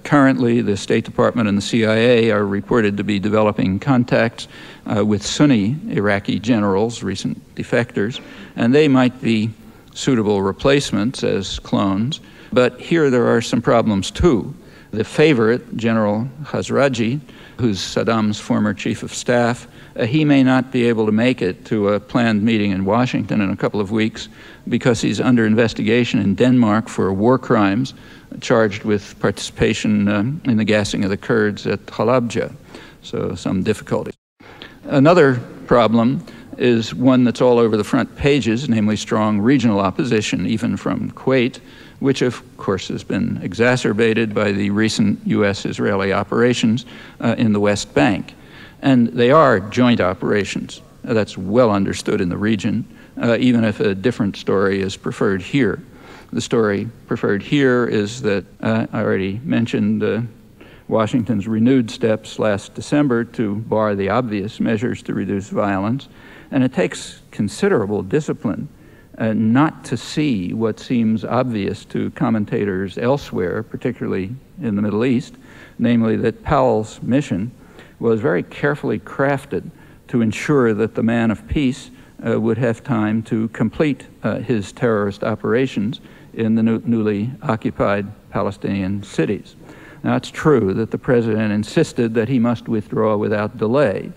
Currently, the State Department and the CIA are reported to be developing contacts with Sunni Iraqi generals, recent defectors, and they might be suitable replacements as clones. But here there are some problems too. The favorite, General Khazraji, who's Saddam's former chief of staff, he may not be able to make it to a planned meeting in Washington in a couple of weeks because he's under investigation in Denmark for war crimes, charged with participation in the gassing of the Kurds at Halabja, so some difficulties. Another problem is one that's all over the front pages, namely strong regional opposition, even from Kuwait, which of course has been exacerbated by the recent U.S.-Israeli operations in the West Bank. And they are joint operations. That's well understood in the region, even if a different story is preferred here. The story preferred here is that I already mentioned Washington's renewed steps last December to bar the obvious measures to reduce violence. And it takes considerable discipline not to see what seems obvious to commentators elsewhere, particularly in the Middle East, namely that Powell's mission was very carefully crafted to ensure that the man of peace would have time to complete his terrorist operations in the newly occupied Palestinian cities. Now, it's true that the president insisted that he must withdraw without delay,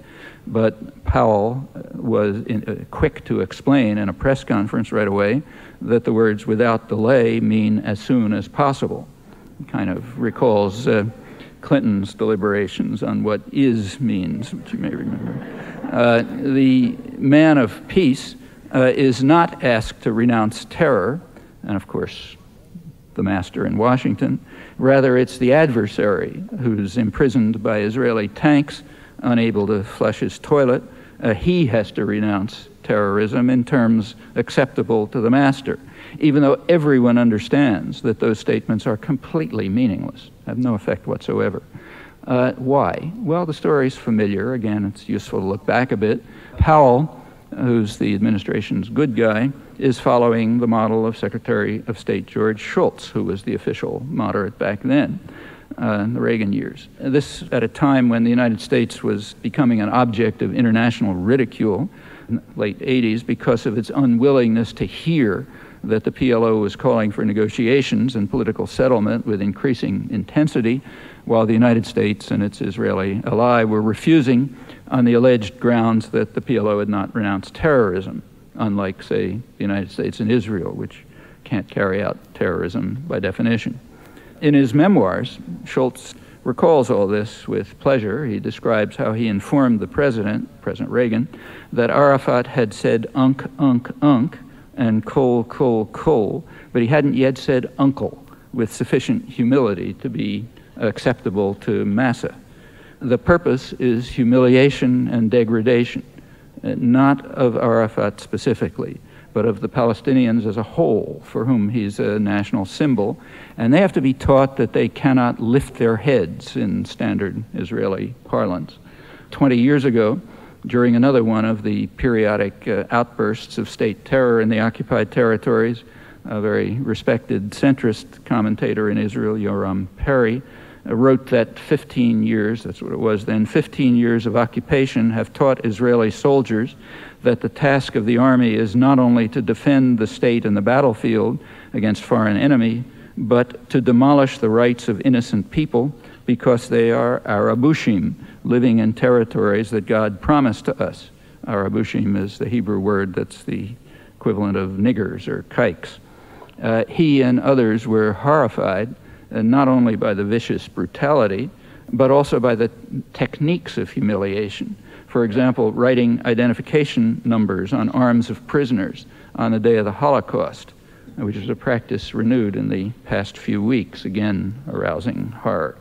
but Powell was quick to explain in a press conference right away that the words "without delay" mean as soon as possible. It kind of recalls Clinton's deliberations on what "is" means, which you may remember. The man of peace is not asked to renounce terror, and of course the master in Washington. Rather, it's the adversary who's imprisoned by Israeli tanks, unable to flush his toilet. He has to renounce terrorism in terms acceptable to the master, even though everyone understands that those statements are completely meaningless, have no effect whatsoever. Why? Well, the story's familiar. Again, it's useful to look back a bit. Powell, who's the administration's good guy, is following the model of Secretary of State George Shultz, who was the official moderate back then in the Reagan years. This at a time when the United States was becoming an object of international ridicule in the late 80s because of its unwillingness to hear that the PLO was calling for negotiations and political settlement with increasing intensity, while the United States and its Israeli ally were refusing on the alleged grounds that the PLO had not renounced terrorism, unlike, say, the United States and Israel, which can't carry out terrorism by definition. In his memoirs, Shultz recalls all this with pleasure. He describes how he informed the President Reagan, that Arafat had said unk, and kol, but he hadn't yet said uncle with sufficient humility to be acceptable to Massa. The purpose is humiliation and degradation, not of Arafat specifically, but of the Palestinians as a whole, for whom he's a national symbol, and they have to be taught that they cannot lift their heads in standard Israeli parlance. 20 years ago, during another one of the periodic outbursts of state terror in the occupied territories. A very respected centrist commentator in Israel, Yoram Perry, wrote that 15 years, that's what it was then, 15 years of occupation have taught Israeli soldiers that the task of the army is not only to defend the state and the battlefield against foreign enemy, but to demolish the rights of innocent people because they are Arabushim, living in territories that God promised to us. Arabushim is the Hebrew word that's the equivalent of niggers or kikes. He and others were horrified not only by the vicious brutality, but also by the techniques of humiliation. For example, writing identification numbers on arms of prisoners on the day of the Holocaust, which is a practice renewed in the past few weeks, again arousing horror.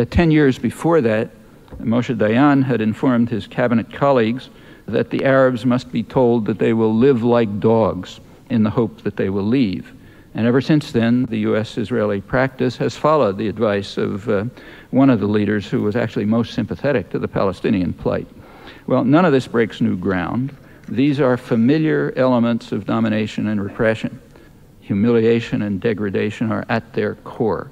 10 years before that, Moshe Dayan had informed his cabinet colleagues that the Arabs must be told that they will live like dogs in the hope that they will leave. And ever since then, the U.S.-Israeli practice has followed the advice of one of the leaders who was actually most sympathetic to the Palestinian plight. Well, none of this breaks new ground. These are familiar elements of domination and repression. Humiliation and degradation are at their core.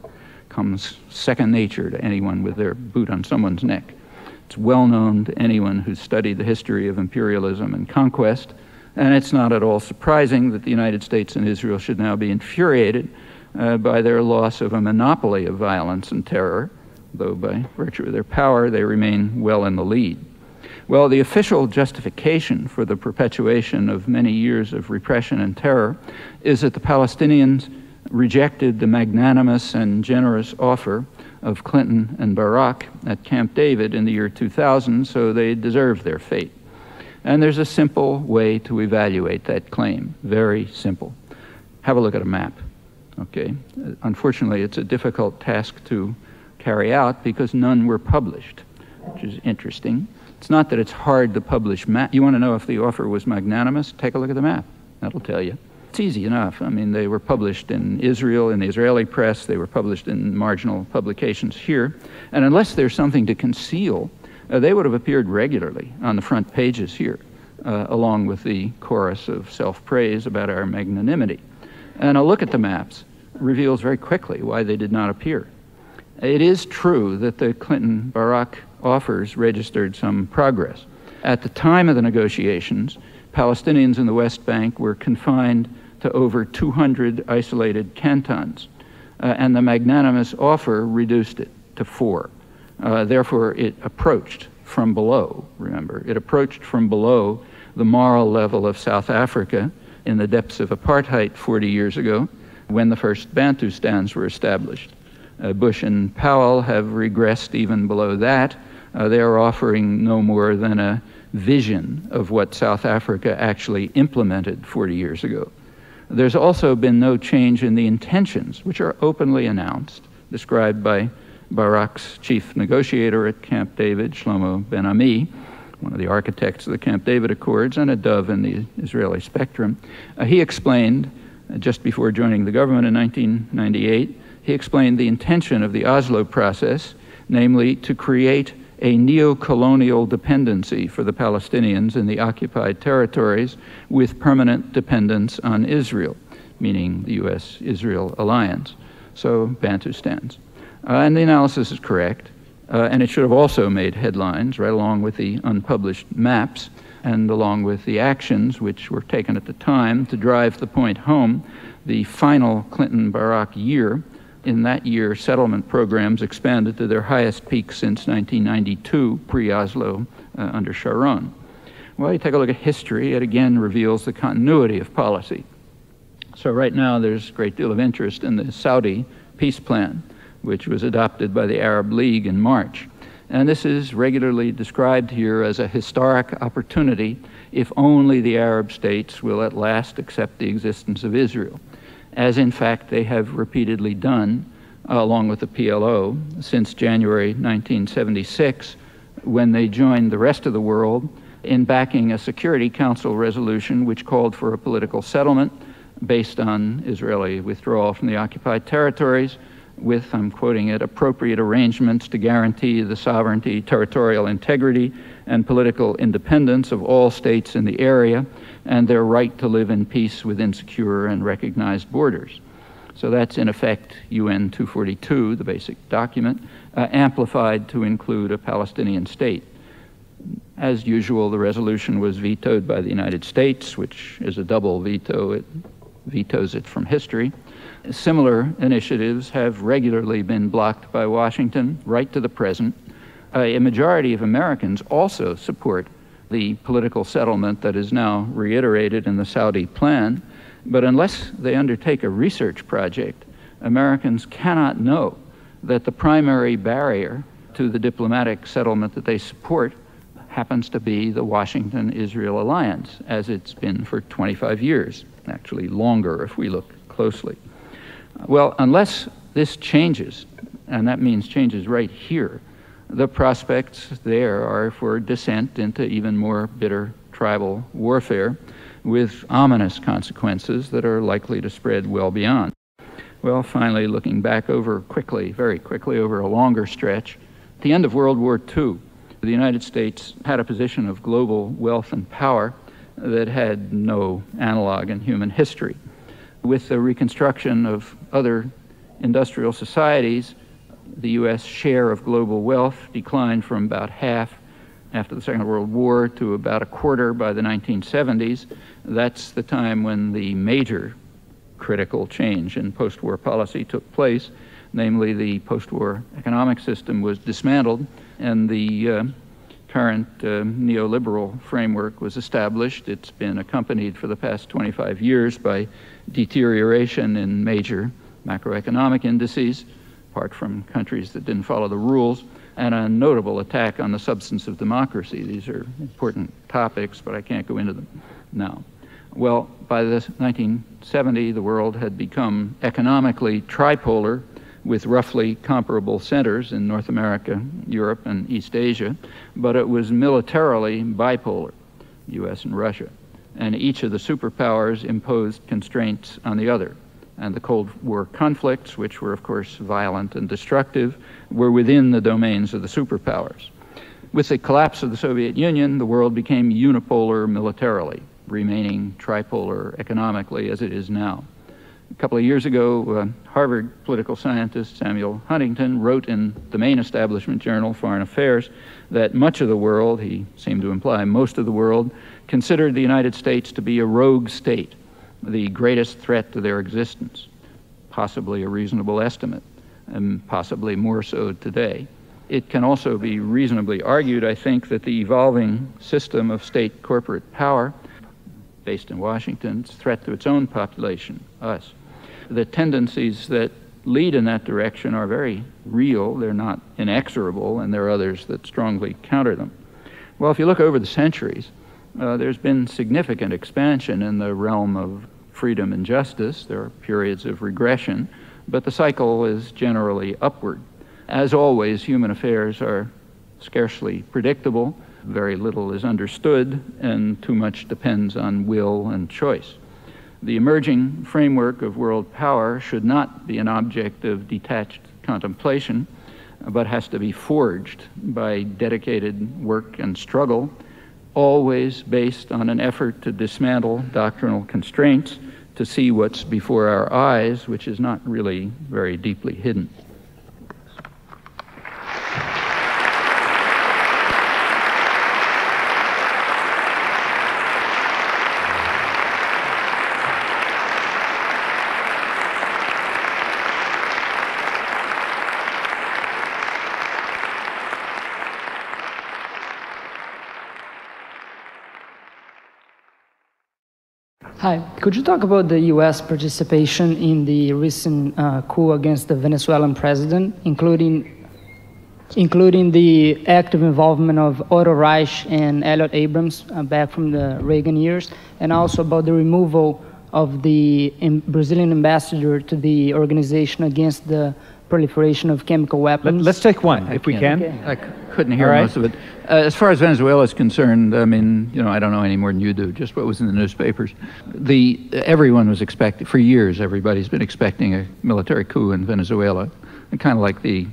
Comes second nature to anyone with their boot on someone's neck. It's well known to anyone who's studied the history of imperialism and conquest. And it's not at all surprising that the United States and Israel should now be infuriated by their loss of a monopoly of violence and terror, though by virtue of their power they remain well in the lead. Well, the official justification for the perpetuation of many years of repression and terror is that the Palestinians rejected the magnanimous and generous offer of Clinton and Barak at Camp David in the year 2000, so they deserved their fate. And there's a simple way to evaluate that claim, very simple. Have a look at a map, okay? Unfortunately, it's a difficult task to carry out because none were published, which is interesting. It's not that it's hard to publish map. You want to know if the offer was magnanimous? Take a look at the map. That'll tell you. It's easy enough. I mean, they were published in Israel, in the Israeli press. They were published in marginal publications here. And unless there's something to conceal, they would have appeared regularly on the front pages here, along with the chorus of self-praise about our magnanimity. And a look at the maps reveals very quickly why they did not appear. It is true that the Clinton-Barak offers registered some progress. At the time of the negotiations, Palestinians in the West Bank were confined to over 200 isolated cantons, and the magnanimous offer reduced it to 4. Therefore, it approached from below, remember. It approached from below the moral level of South Africa in the depths of apartheid 40 years ago when the first Bantustans were established. Bush and Powell have regressed even below that. They are offering no more than a vision of what South Africa actually implemented 40 years ago. There's also been no change in the intentions, which are openly announced, described by Barak's chief negotiator at Camp David, Shlomo Ben-Ami, one of the architects of the Camp David Accords and a dove in the Israeli spectrum. He explained, just before joining the government in 1998, he explained the intention of the Oslo process, namely to create a neo-colonial dependency for the Palestinians in the occupied territories with permanent dependence on Israel, meaning the U.S.-Israel alliance, so Bantustans. And the analysis is correct, and it should have also made headlines right along with the unpublished maps and along with the actions which were taken at the time to drive the point home. The final Clinton-Barak year, in that year, settlement programs expanded to their highest peak since 1992, pre-Oslo, under Sharon. Well, you take a look at history, it again reveals the continuity of policy. So right now there's a great deal of interest in the Saudi peace plan, which was adopted by the Arab League in March. And this is regularly described here as a historic opportunity if only the Arab states will at last accept the existence of Israel, as in fact they have repeatedly done, along with the PLO, since January 1976, when they joined the rest of the world in backing a Security Council resolution which called for a political settlement based on Israeli withdrawal from the occupied territories, with, I'm quoting it, appropriate arrangements to guarantee the sovereignty, territorial integrity, and political independence of all states in the area, and their right to live in peace within secure and recognized borders. So that's in effect UN 242, the basic document, amplified to include a Palestinian state. As usual, the resolution was vetoed by the United States, which is a double veto. It vetoes it from history. Similar initiatives have regularly been blocked by Washington right to the present. A majority of Americans also support the political settlement that is now reiterated in the Saudi plan, but unless they undertake a research project, Americans cannot know that the primary barrier to the diplomatic settlement that they support happens to be the Washington-Israel alliance, as it's been for 25 years, actually longer if we look closely. Well, unless this changes, and that means changes right here, the prospects there are for descent into even more bitter tribal warfare with ominous consequences that are likely to spread well beyond. Well, finally, looking back over quickly, very quickly, over a longer stretch, at the end of World War II, the United States had a position of global wealth and power that had no analog in human history. With the reconstruction of other industrial societies, the U.S. share of global wealth declined from about half after the Second World War to about a quarter by the 1970s. That's the time when the major critical change in post-war policy took place, namely the post-war economic system was dismantled and the current neoliberal framework was established. It's been accompanied for the past 25 years by deterioration in major macroeconomic indices, apart from countries that didn't follow the rules, and a notable attack on the substance of democracy. These are important topics, but I can't go into them now. Well, by the 1970s, the world had become economically tripolar, with roughly comparable centers in North America, Europe, and East Asia, but it was militarily bipolar, US and Russia. And each of the superpowers imposed constraints on the other. And the Cold War conflicts, which were of course violent and destructive, were within the domains of the superpowers. With the collapse of the Soviet Union, the world became unipolar militarily, remaining tripolar economically as it is now. A couple of years ago, Harvard political scientist Samuel Huntington wrote in the main establishment journal, Foreign Affairs, that much of the world, he seemed to imply most of the world, considered the United States to be a rogue state, the greatest threat to their existence, possibly a reasonable estimate, and possibly more so today. It can also be reasonably argued, I think, that the evolving system of state corporate power, based in Washington, is a threat to its own population, us. The tendencies that lead in that direction are very real. They're not inexorable, and there are others that strongly counter them. Well, if you look over the centuries, there's been significant expansion in the realm of freedom and justice. There are periods of regression, but the cycle is generally upward. As always, human affairs are scarcely predictable. Very little is understood, and too much depends on will and choice. The emerging framework of world power should not be an object of detached contemplation, but has to be forged by dedicated work and struggle, always based on an effort to dismantle doctrinal constraints, to see what's before our eyes, which is not really very deeply hidden. Hi, could you talk about the U.S. participation in the recent coup against the Venezuelan president, including the active involvement of Otto Reich and Elliot Abrams back from the Reagan years, and also about the removal of the Brazilian ambassador to the Organization Against the Proliferation of Chemical Weapons? Let's take one, if we can. Okay. I couldn't hear most of it. As far as Venezuela is concerned, I mean, I don't know any more than you do, just what was in the newspapers. Everyone was expecting, for years, everybody's been expecting a military coup in Venezuela. kind of like the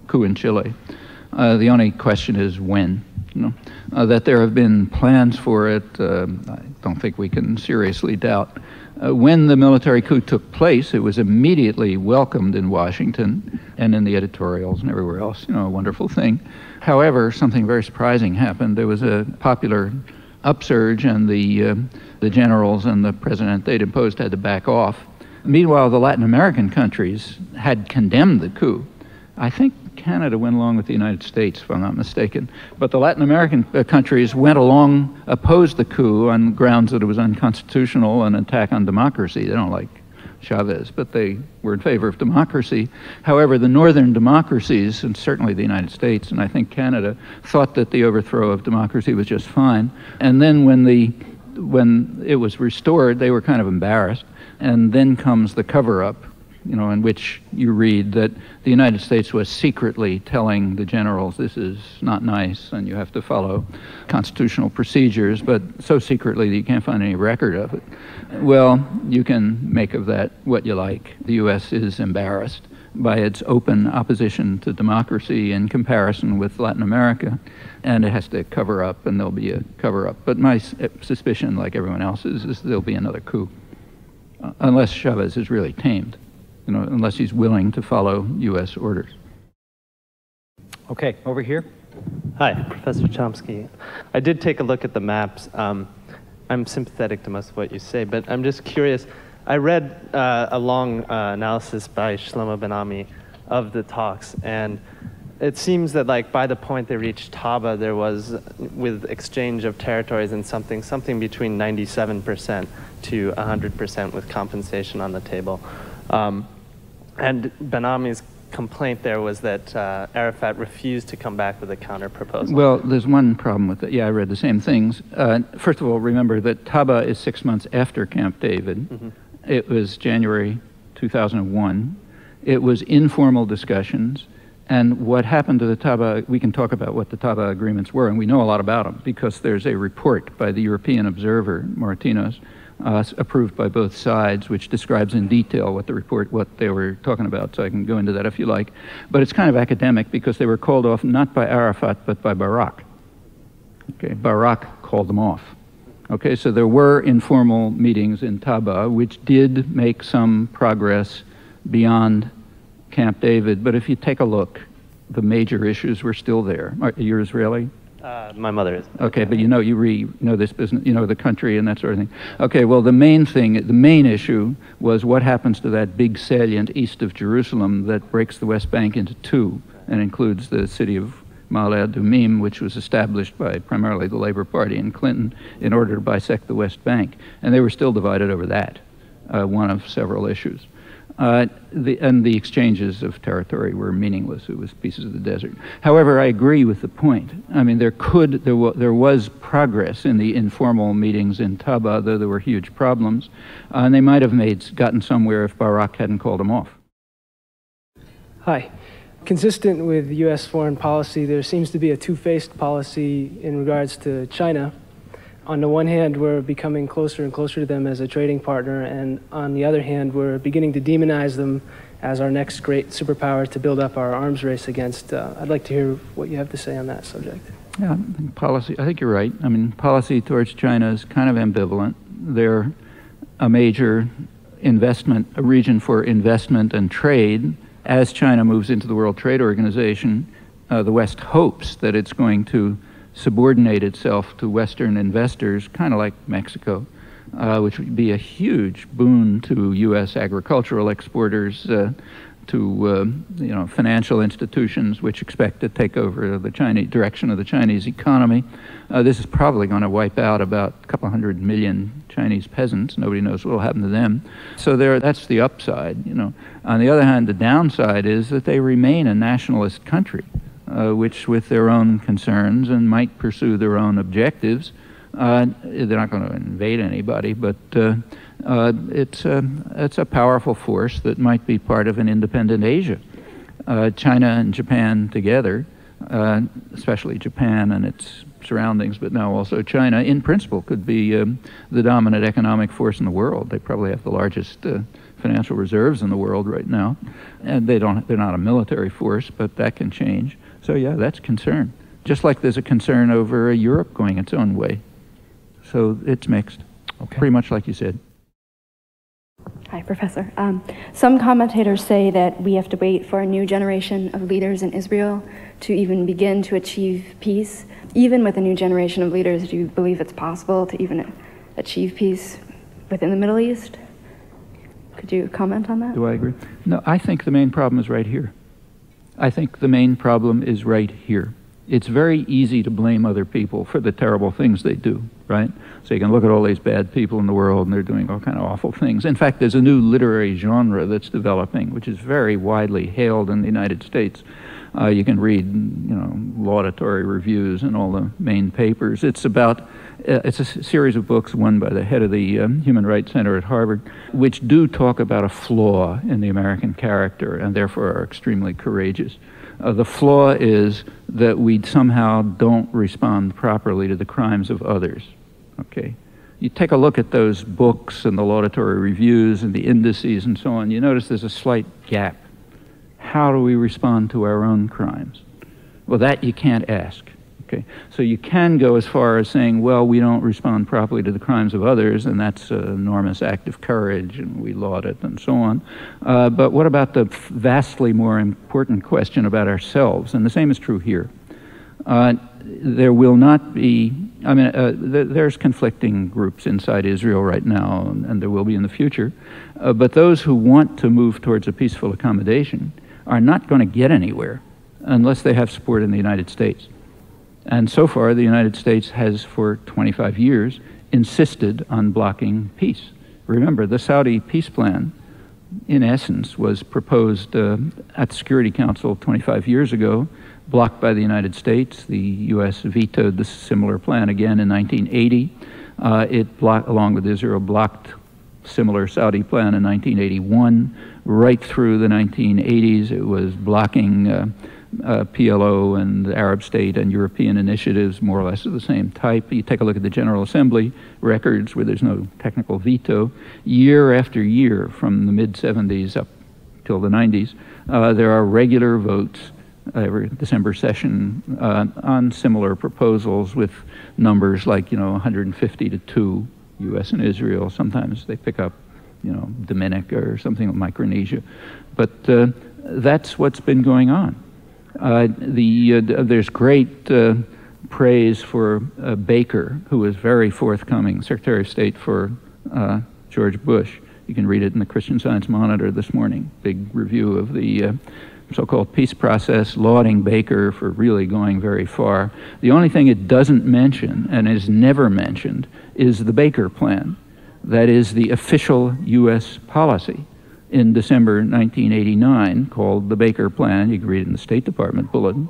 coup in Chile. The only question is when. That there have been plans for it, I don't think we can seriously doubt. When the military coup took place, it was immediately welcomed in Washington and in the editorials and everywhere else, a wonderful thing. However, something very surprising happened. There was a popular upsurge, and the generals and the president they'd imposed had to back off. Meanwhile, the Latin American countries had condemned the coup. I think Canada went along with the United States, if I'm not mistaken. But the Latin American countries went along, opposed the coup on grounds that it was unconstitutional, an attack on democracy. They don't like Chavez, but they were in favor of democracy. However, the northern democracies, and certainly the United States, and I think Canada, thought that the overthrow of democracy was just fine. And then when it was restored, they were kind of embarrassed. And then comes the cover-up, in which you read that the United States was secretly telling the generals, this is not nice and you have to follow constitutional procedures, but so secretly that you can't find any record of it. Well, you can make of that what you like. The U.S. is embarrassed by its open opposition to democracy in comparison with Latin America, and it has to cover up, and there'll be a cover-up. But my suspicion, like everyone else's, is there'll be another coup, unless Chavez is really tamed. Unless he's willing to follow U.S. orders. Okay, over here. Hi, Professor Chomsky. I did take a look at the maps. I'm sympathetic to most of what you say, but I'm just curious. I read a long analysis by Shlomo Ben-Ami of the talks, and it seems that by the point they reached Taba, there was, with exchange of territories and something between 97% to 100% with compensation on the table. And Ben-Ami's complaint there was that Arafat refused to come back with a counter-proposal. Well, there's one problem with it. Yeah, I read the same things. First of all, remember that Taba is 6 months after Camp David. Mm-hmm. It was January 2001. It was informal discussions. And what happened to the Taba, we can talk about what the Taba agreements were, and we know a lot about them because there's a report by the European observer, Martinos, approved by both sides, which describes in detail what they were talking about, so I can go into that if you like. But it's kind of academic because they were called off not by Arafat, but by Barak. Okay, Barak called them off. Okay, so there were informal meetings in Taba, which did make some progress beyond Camp David, but if you take a look, the major issues were still there. You're Israeli? My mother is. Okay, but you know this business, the country and that sort of thing. Okay, well, the main issue was what happens to that big salient east of Jerusalem that breaks the West Bank into two and includes the city of Ma'ale Adumim, which was established by primarily the Labor Party and Clinton in order to bisect the West Bank. And they were still divided over that, one of several issues. The exchanges of territory were meaningless. It was pieces of the desert. However, I agree with the point. I mean, there was progress in the informal meetings in Taba, though there were huge problems, and they might have gotten somewhere if Barak hadn't called them off. Hi. Consistent with U.S. foreign policy, there seems to be a two-faced policy in regards to China. On the one hand, we're becoming closer and closer to them as a trading partner, and on the other hand, we're beginning to demonize them as our next great superpower to build up our arms race against. I'd like to hear what you have to say on that subject. Yeah, I think you're right. I mean, policy towards China is kind of ambivalent. They're a major a region for investment and trade. As China moves into the World Trade Organization, the West hopes that it's going to subordinate itself to Western investors, kind of like Mexico, which would be a huge boon to U.S. agricultural exporters, to financial institutions which expect to take over the direction of the Chinese economy. This is probably going to wipe out about a couple 100 million Chinese peasants. Nobody knows what will happen to them. So that's the upside. On the other hand, the downside is that they remain a nationalist country, which with their own concerns and might pursue their own objectives. They're not going to invade anybody, but it's a powerful force that might be part of an independent Asia. China and Japan together, especially Japan and its surroundings, but now also China, in principle could be the dominant economic force in the world. They probably have the largest financial reserves in the world right now, and they're not a military force, but that can change. So yeah, that's a concern. Just like there's a concern over Europe going its own way. So it's mixed, pretty much like you said. Hi, Professor. Some commentators say that we have to wait for a new generation of leaders in Israel to even begin to achieve peace. Even with a new generation of leaders, do you believe it's possible to even achieve peace within the Middle East? Could you comment on that? Do I agree? No, I think the main problem is right here. I think the main problem is right here. It's very easy to blame other people for the terrible things they do, right? So you can look at all these bad people in the world and they're doing all kind of awful things. In fact, there's a new literary genre that's developing, which is very widely hailed in the United States. You can read, laudatory reviews in all the main papers. It's a series of books, one by the head of the Human Rights Center at Harvard, which do talk about a flaw in the American character and therefore are extremely courageous. The flaw is that we somehow don't respond properly to the crimes of others, okay? You take a look at those books and the laudatory reviews and the indices and so on, you notice there's a slight gap. How do we respond to our own crimes? Well, that you can't ask. Okay, so you can go as far as saying, well, we don't respond properly to the crimes of others, and that's an enormous act of courage, and we laud it, and so on. But what about the vastly more important question about ourselves? And the same is true here. There will not be, there's conflicting groups inside Israel right now, and there will be in the future. But those who want to move towards a peaceful accommodation are not going to get anywhere unless they have support in the United States. And so far, the United States has, for 25 years, insisted on blocking peace. Remember, the Saudi peace plan, in essence, was proposed at the Security Council 25 years ago, blocked by the United States. The U.S. vetoed the similar plan again in 1980. It blocked, along with Israel, blocked similar Saudi plan in 1981. Right through the 1980s, it was blocking PLO and Arab state and European initiatives more or less of the same type. You take a look at the General Assembly records where there's no technical veto. Year after year, from the mid-70s up till the 90s, there are regular votes every December session on similar proposals with numbers like, 150 to 2, U.S. and Israel. Sometimes they pick up, Dominica or something like Micronesia. But that's what's been going on. There's great praise for Baker, who was very forthcoming, Secretary of State for George Bush. You can read it in the Christian Science Monitor this morning, big review of the so-called peace process, lauding Baker for really going very far. The only thing it doesn't mention, and is never mentioned, is the Baker Plan. That is the official U.S. policy in December 1989, called the Baker Plan. You can read it in the State Department bulletin,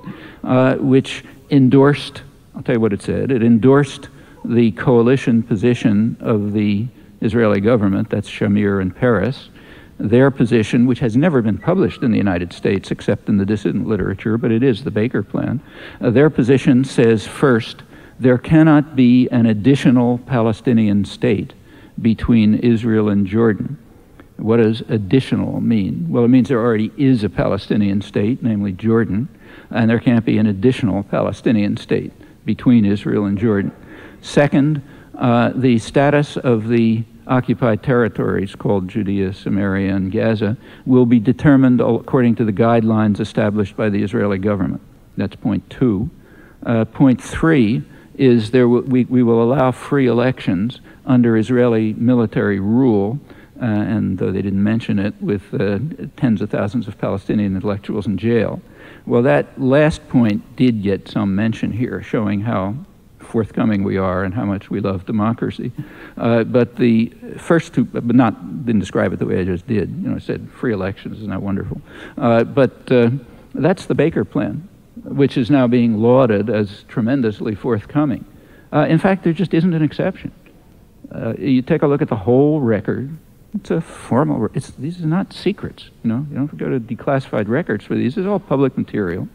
which endorsed, I'll tell you what it said, it endorsed the coalition position of the Israeli government, that's Shamir and Peres, their position, which has never been published in the United States except in the dissident literature, but it is the Baker Plan. Their position says, first, there cannot be an additional Palestinian state between Israel and Jordan. What does additional mean? Well, it means there already is a Palestinian state, namely Jordan, and there can't be an additional Palestinian state between Israel and Jordan. Second, the status of the occupied territories called Judea, Samaria, and Gaza will be determined according to the guidelines established by the Israeli government. That's point 2. Point 3 is we will allow free elections under Israeli military rule, and though they didn't mention it, with tens of thousands of Palestinian intellectuals in jail. Well, that last point did get some mention here, showing how forthcoming we are and how much we love democracy. But the first two, but didn't describe it the way I just did. I said free elections, isn't that wonderful? But that's the Baker Plan, which is now being lauded as tremendously forthcoming. In fact, there just isn't an exception. You take a look at the whole record. It's a formal, these are not secrets, you don't have to go to declassified records for these. This is all public material.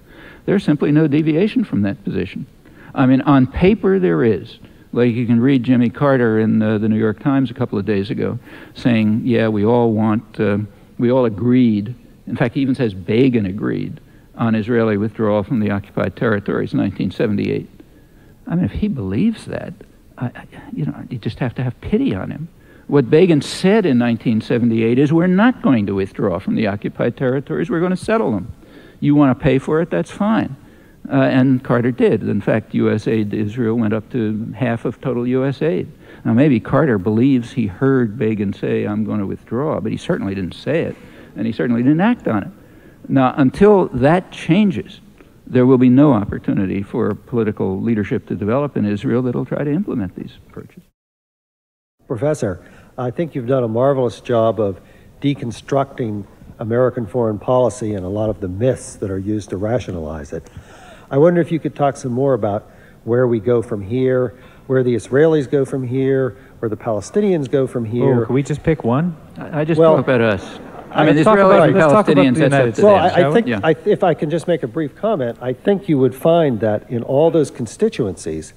There's simply no deviation from that position. I mean, on paper there is, Like you can read Jimmy Carter in the New York Times a couple of days ago saying, yeah, we all agreed. In fact, he even says Begin agreed on Israeli withdrawal from the occupied territories in 1978. I mean, if he believes that, you just have to have pity on him. What Begin said in 1978 is, we're not going to withdraw from the occupied territories, we're going to settle them. You want to pay for it, that's fine. And Carter did. In fact, U.S. aid to Israel went up to half of total U.S. aid. Now, maybe Carter believes he heard Begin say, I'm going to withdraw, but he certainly didn't say it, and he certainly didn't act on it. Now, until that changes, there will be no opportunity for political leadership to develop in Israel that will try to implement these approaches. Professor, I think you've done a marvelous job of deconstructing American foreign policy and a lot of the myths that are used to rationalize it. I wonder if you could talk some more about where we go from here, where the Israelis go from here, where the Palestinians go from here. Oh, can we just pick one? I just talk about us. I mean, let's talk Israelis about- and let's talk about Palestinians, the that's up United to States. Well, them. I think, Yeah. if I can just make a brief comment, I think you would find that in all those constituencies,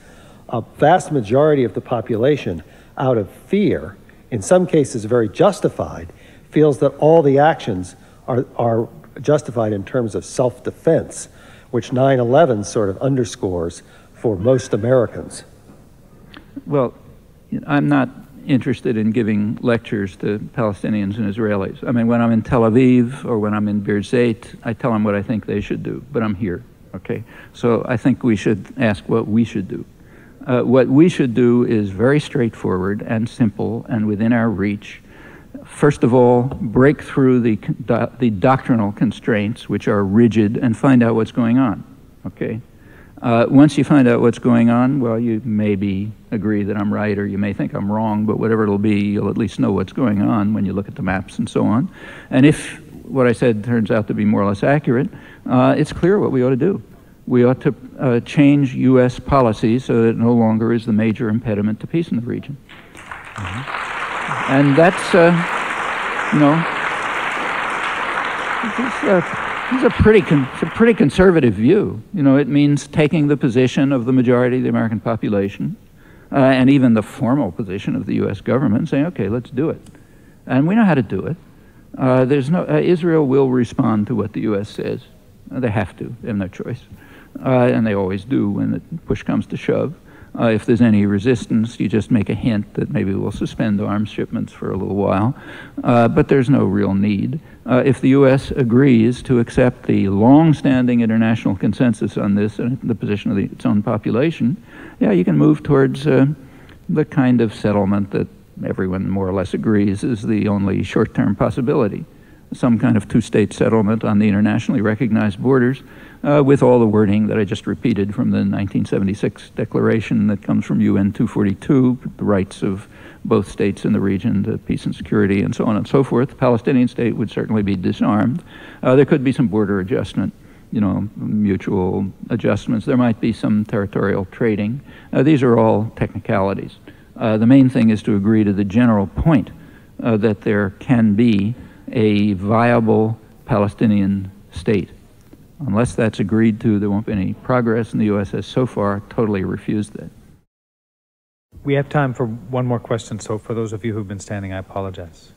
a vast majority of the population, out of fear, in some cases very justified, feels that all the actions are justified in terms of self-defense, which 9/11 sort of underscores for most Americans. Well, I'm not interested in giving lectures to Palestinians and Israelis. I mean, when I'm in Tel Aviv or when I'm in Birzeit, I tell them what I think they should do, but I'm here, okay? So I think we should ask what we should do. What we should do is very straightforward and simple and within our reach. First of all, break through the doctrinal constraints, which are rigid, and find out what's going on, okay? Once you find out what's going on, well, you maybe agree that I'm right, or you may think I'm wrong, but whatever it'll be, you'll at least know what's going on when you look at the maps and so on. And if what I said turns out to be more or less accurate, it's clear what we ought to do. We ought to change U.S. policy so that it no longer is the major impediment to peace in the region. Mm-hmm. And that's, it's a pretty conservative view. It means taking the position of the majority of the American population, and even the formal position of the U.S. government, and saying, okay, let's do it. And we know how to do it. Israel will respond to what the U.S. says. They have to, they have no choice. And they always do when the push comes to shove. If there's any resistance, you just make a hint that maybe we'll suspend arms shipments for a little while. But there's no real need. If the U.S. agrees to accept the long-standing international consensus on this and the position of its own population, yeah, you can move towards the kind of settlement that everyone more or less agrees is the only short-term possibility. Some kind of two-state settlement on the internationally recognized borders with all the wording that I just repeated from the 1976 declaration that comes from UN 242, the rights of both states in the region to peace and security and so on and so forth. The Palestinian state would certainly be disarmed. There could be some border adjustment, mutual adjustments. There might be some territorial trading. These are all technicalities. The main thing is to agree to the general point that there can be a viable Palestinian state. Unless that's agreed to, there won't be any progress, and the U.S. has so far totally refused that. We have time for one more question, so for those of you who've been standing, I apologize.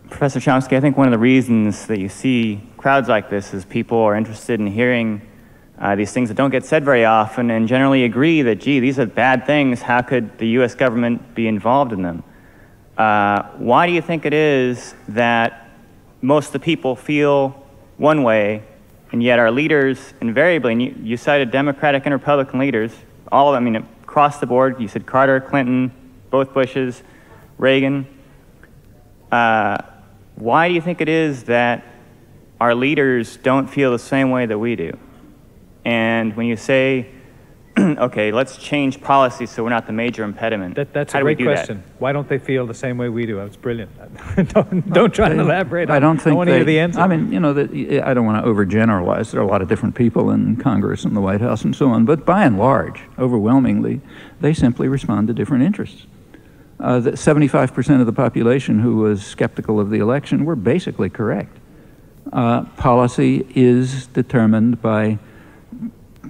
Professor Chomsky, I think one of the reasons that you see crowds like this is people are interested in hearing these things that don't get said very often and generally agree that, gee, these are bad things. How could the U.S. government be involved in them? Why do you think it is that most of the people feel one way, and yet our leaders invariably, and you cited Democratic and Republican leaders, all of them, across the board, you said Carter, Clinton, both Bushes, Reagan. Why do you think it is that our leaders don't feel the same way that we do? And when you say, okay, let's change policy so we're not the major impediment. That's a great question. Why don't they feel the same way we do? That's brilliant. don't try to elaborate. I don't think I want to hear the answer. I mean, I don't want to overgeneralize. There are a lot of different people in Congress and the White House and so on, but by and large, overwhelmingly, they simply respond to different interests. 75% of the population who was skeptical of the election were basically correct. Policy is determined by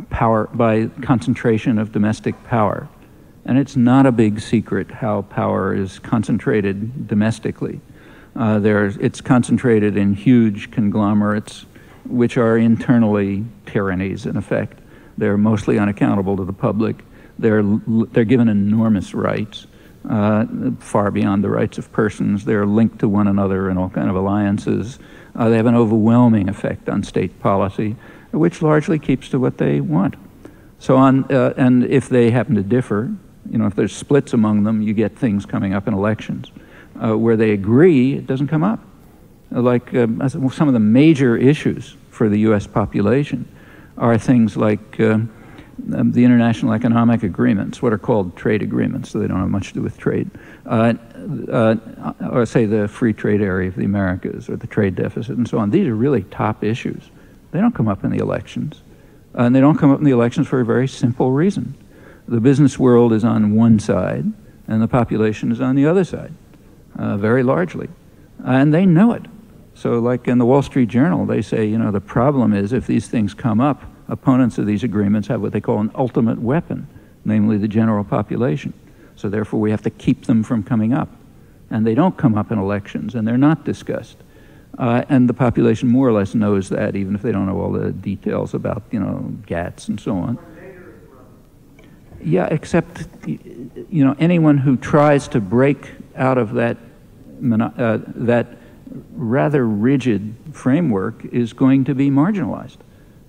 power, by concentration of domestic power. And it's not a big secret how power is concentrated domestically. It's concentrated in huge conglomerates, which are internally tyrannies, in effect. They're mostly unaccountable to the public. They're given enormous rights, far beyond the rights of persons. They're linked to one another in all kinds of alliances. They have an overwhelming effect on state policy, which largely keeps to what they want. So and if they happen to differ, if there's splits among them, you get things coming up in elections. Where they agree, it doesn't come up. Like some of the major issues for the U.S. population are things like the international economic agreements, what are called trade agreements, so they don't have much to do with trade, or say the free trade area of the Americas, or the trade deficit, and so on. These are really top issues. They don't come up in the elections. And they don't come up in the elections for a very simple reason. The business world is on one side, and the population is on the other side, very largely. And they know it. So like in the Wall Street Journal, they say, the problem is if these things come up, opponents of these agreements have what they call an ultimate weapon, namely the general population. So therefore we have to keep them from coming up. And they don't come up in elections, and they're not discussed. And the population more or less knows that, even if they don't know all the details about, GATS and so on. Yeah, except, anyone who tries to break out of that rather rigid framework is going to be marginalized,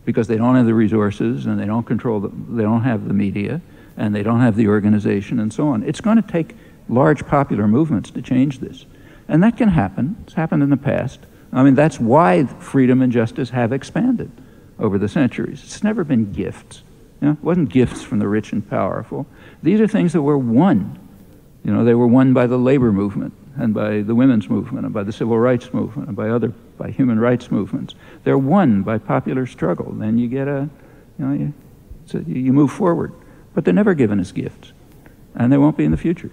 because they don't have the resources, and they don't they don't have the media, and they don't have the organization, and so on. It's going to take large popular movements to change this. And that can happen. It's happened in the past. I mean, that's why freedom and justice have expanded over the centuries. It's never been gifts. It wasn't gifts from the rich and powerful. These are things that were won. They were won by the labor movement, and by the women's movement, and by the civil rights movement, and by human rights movements. They're won by popular struggle. Then you get you move forward. But they're never given as gifts, and they won't be in the future.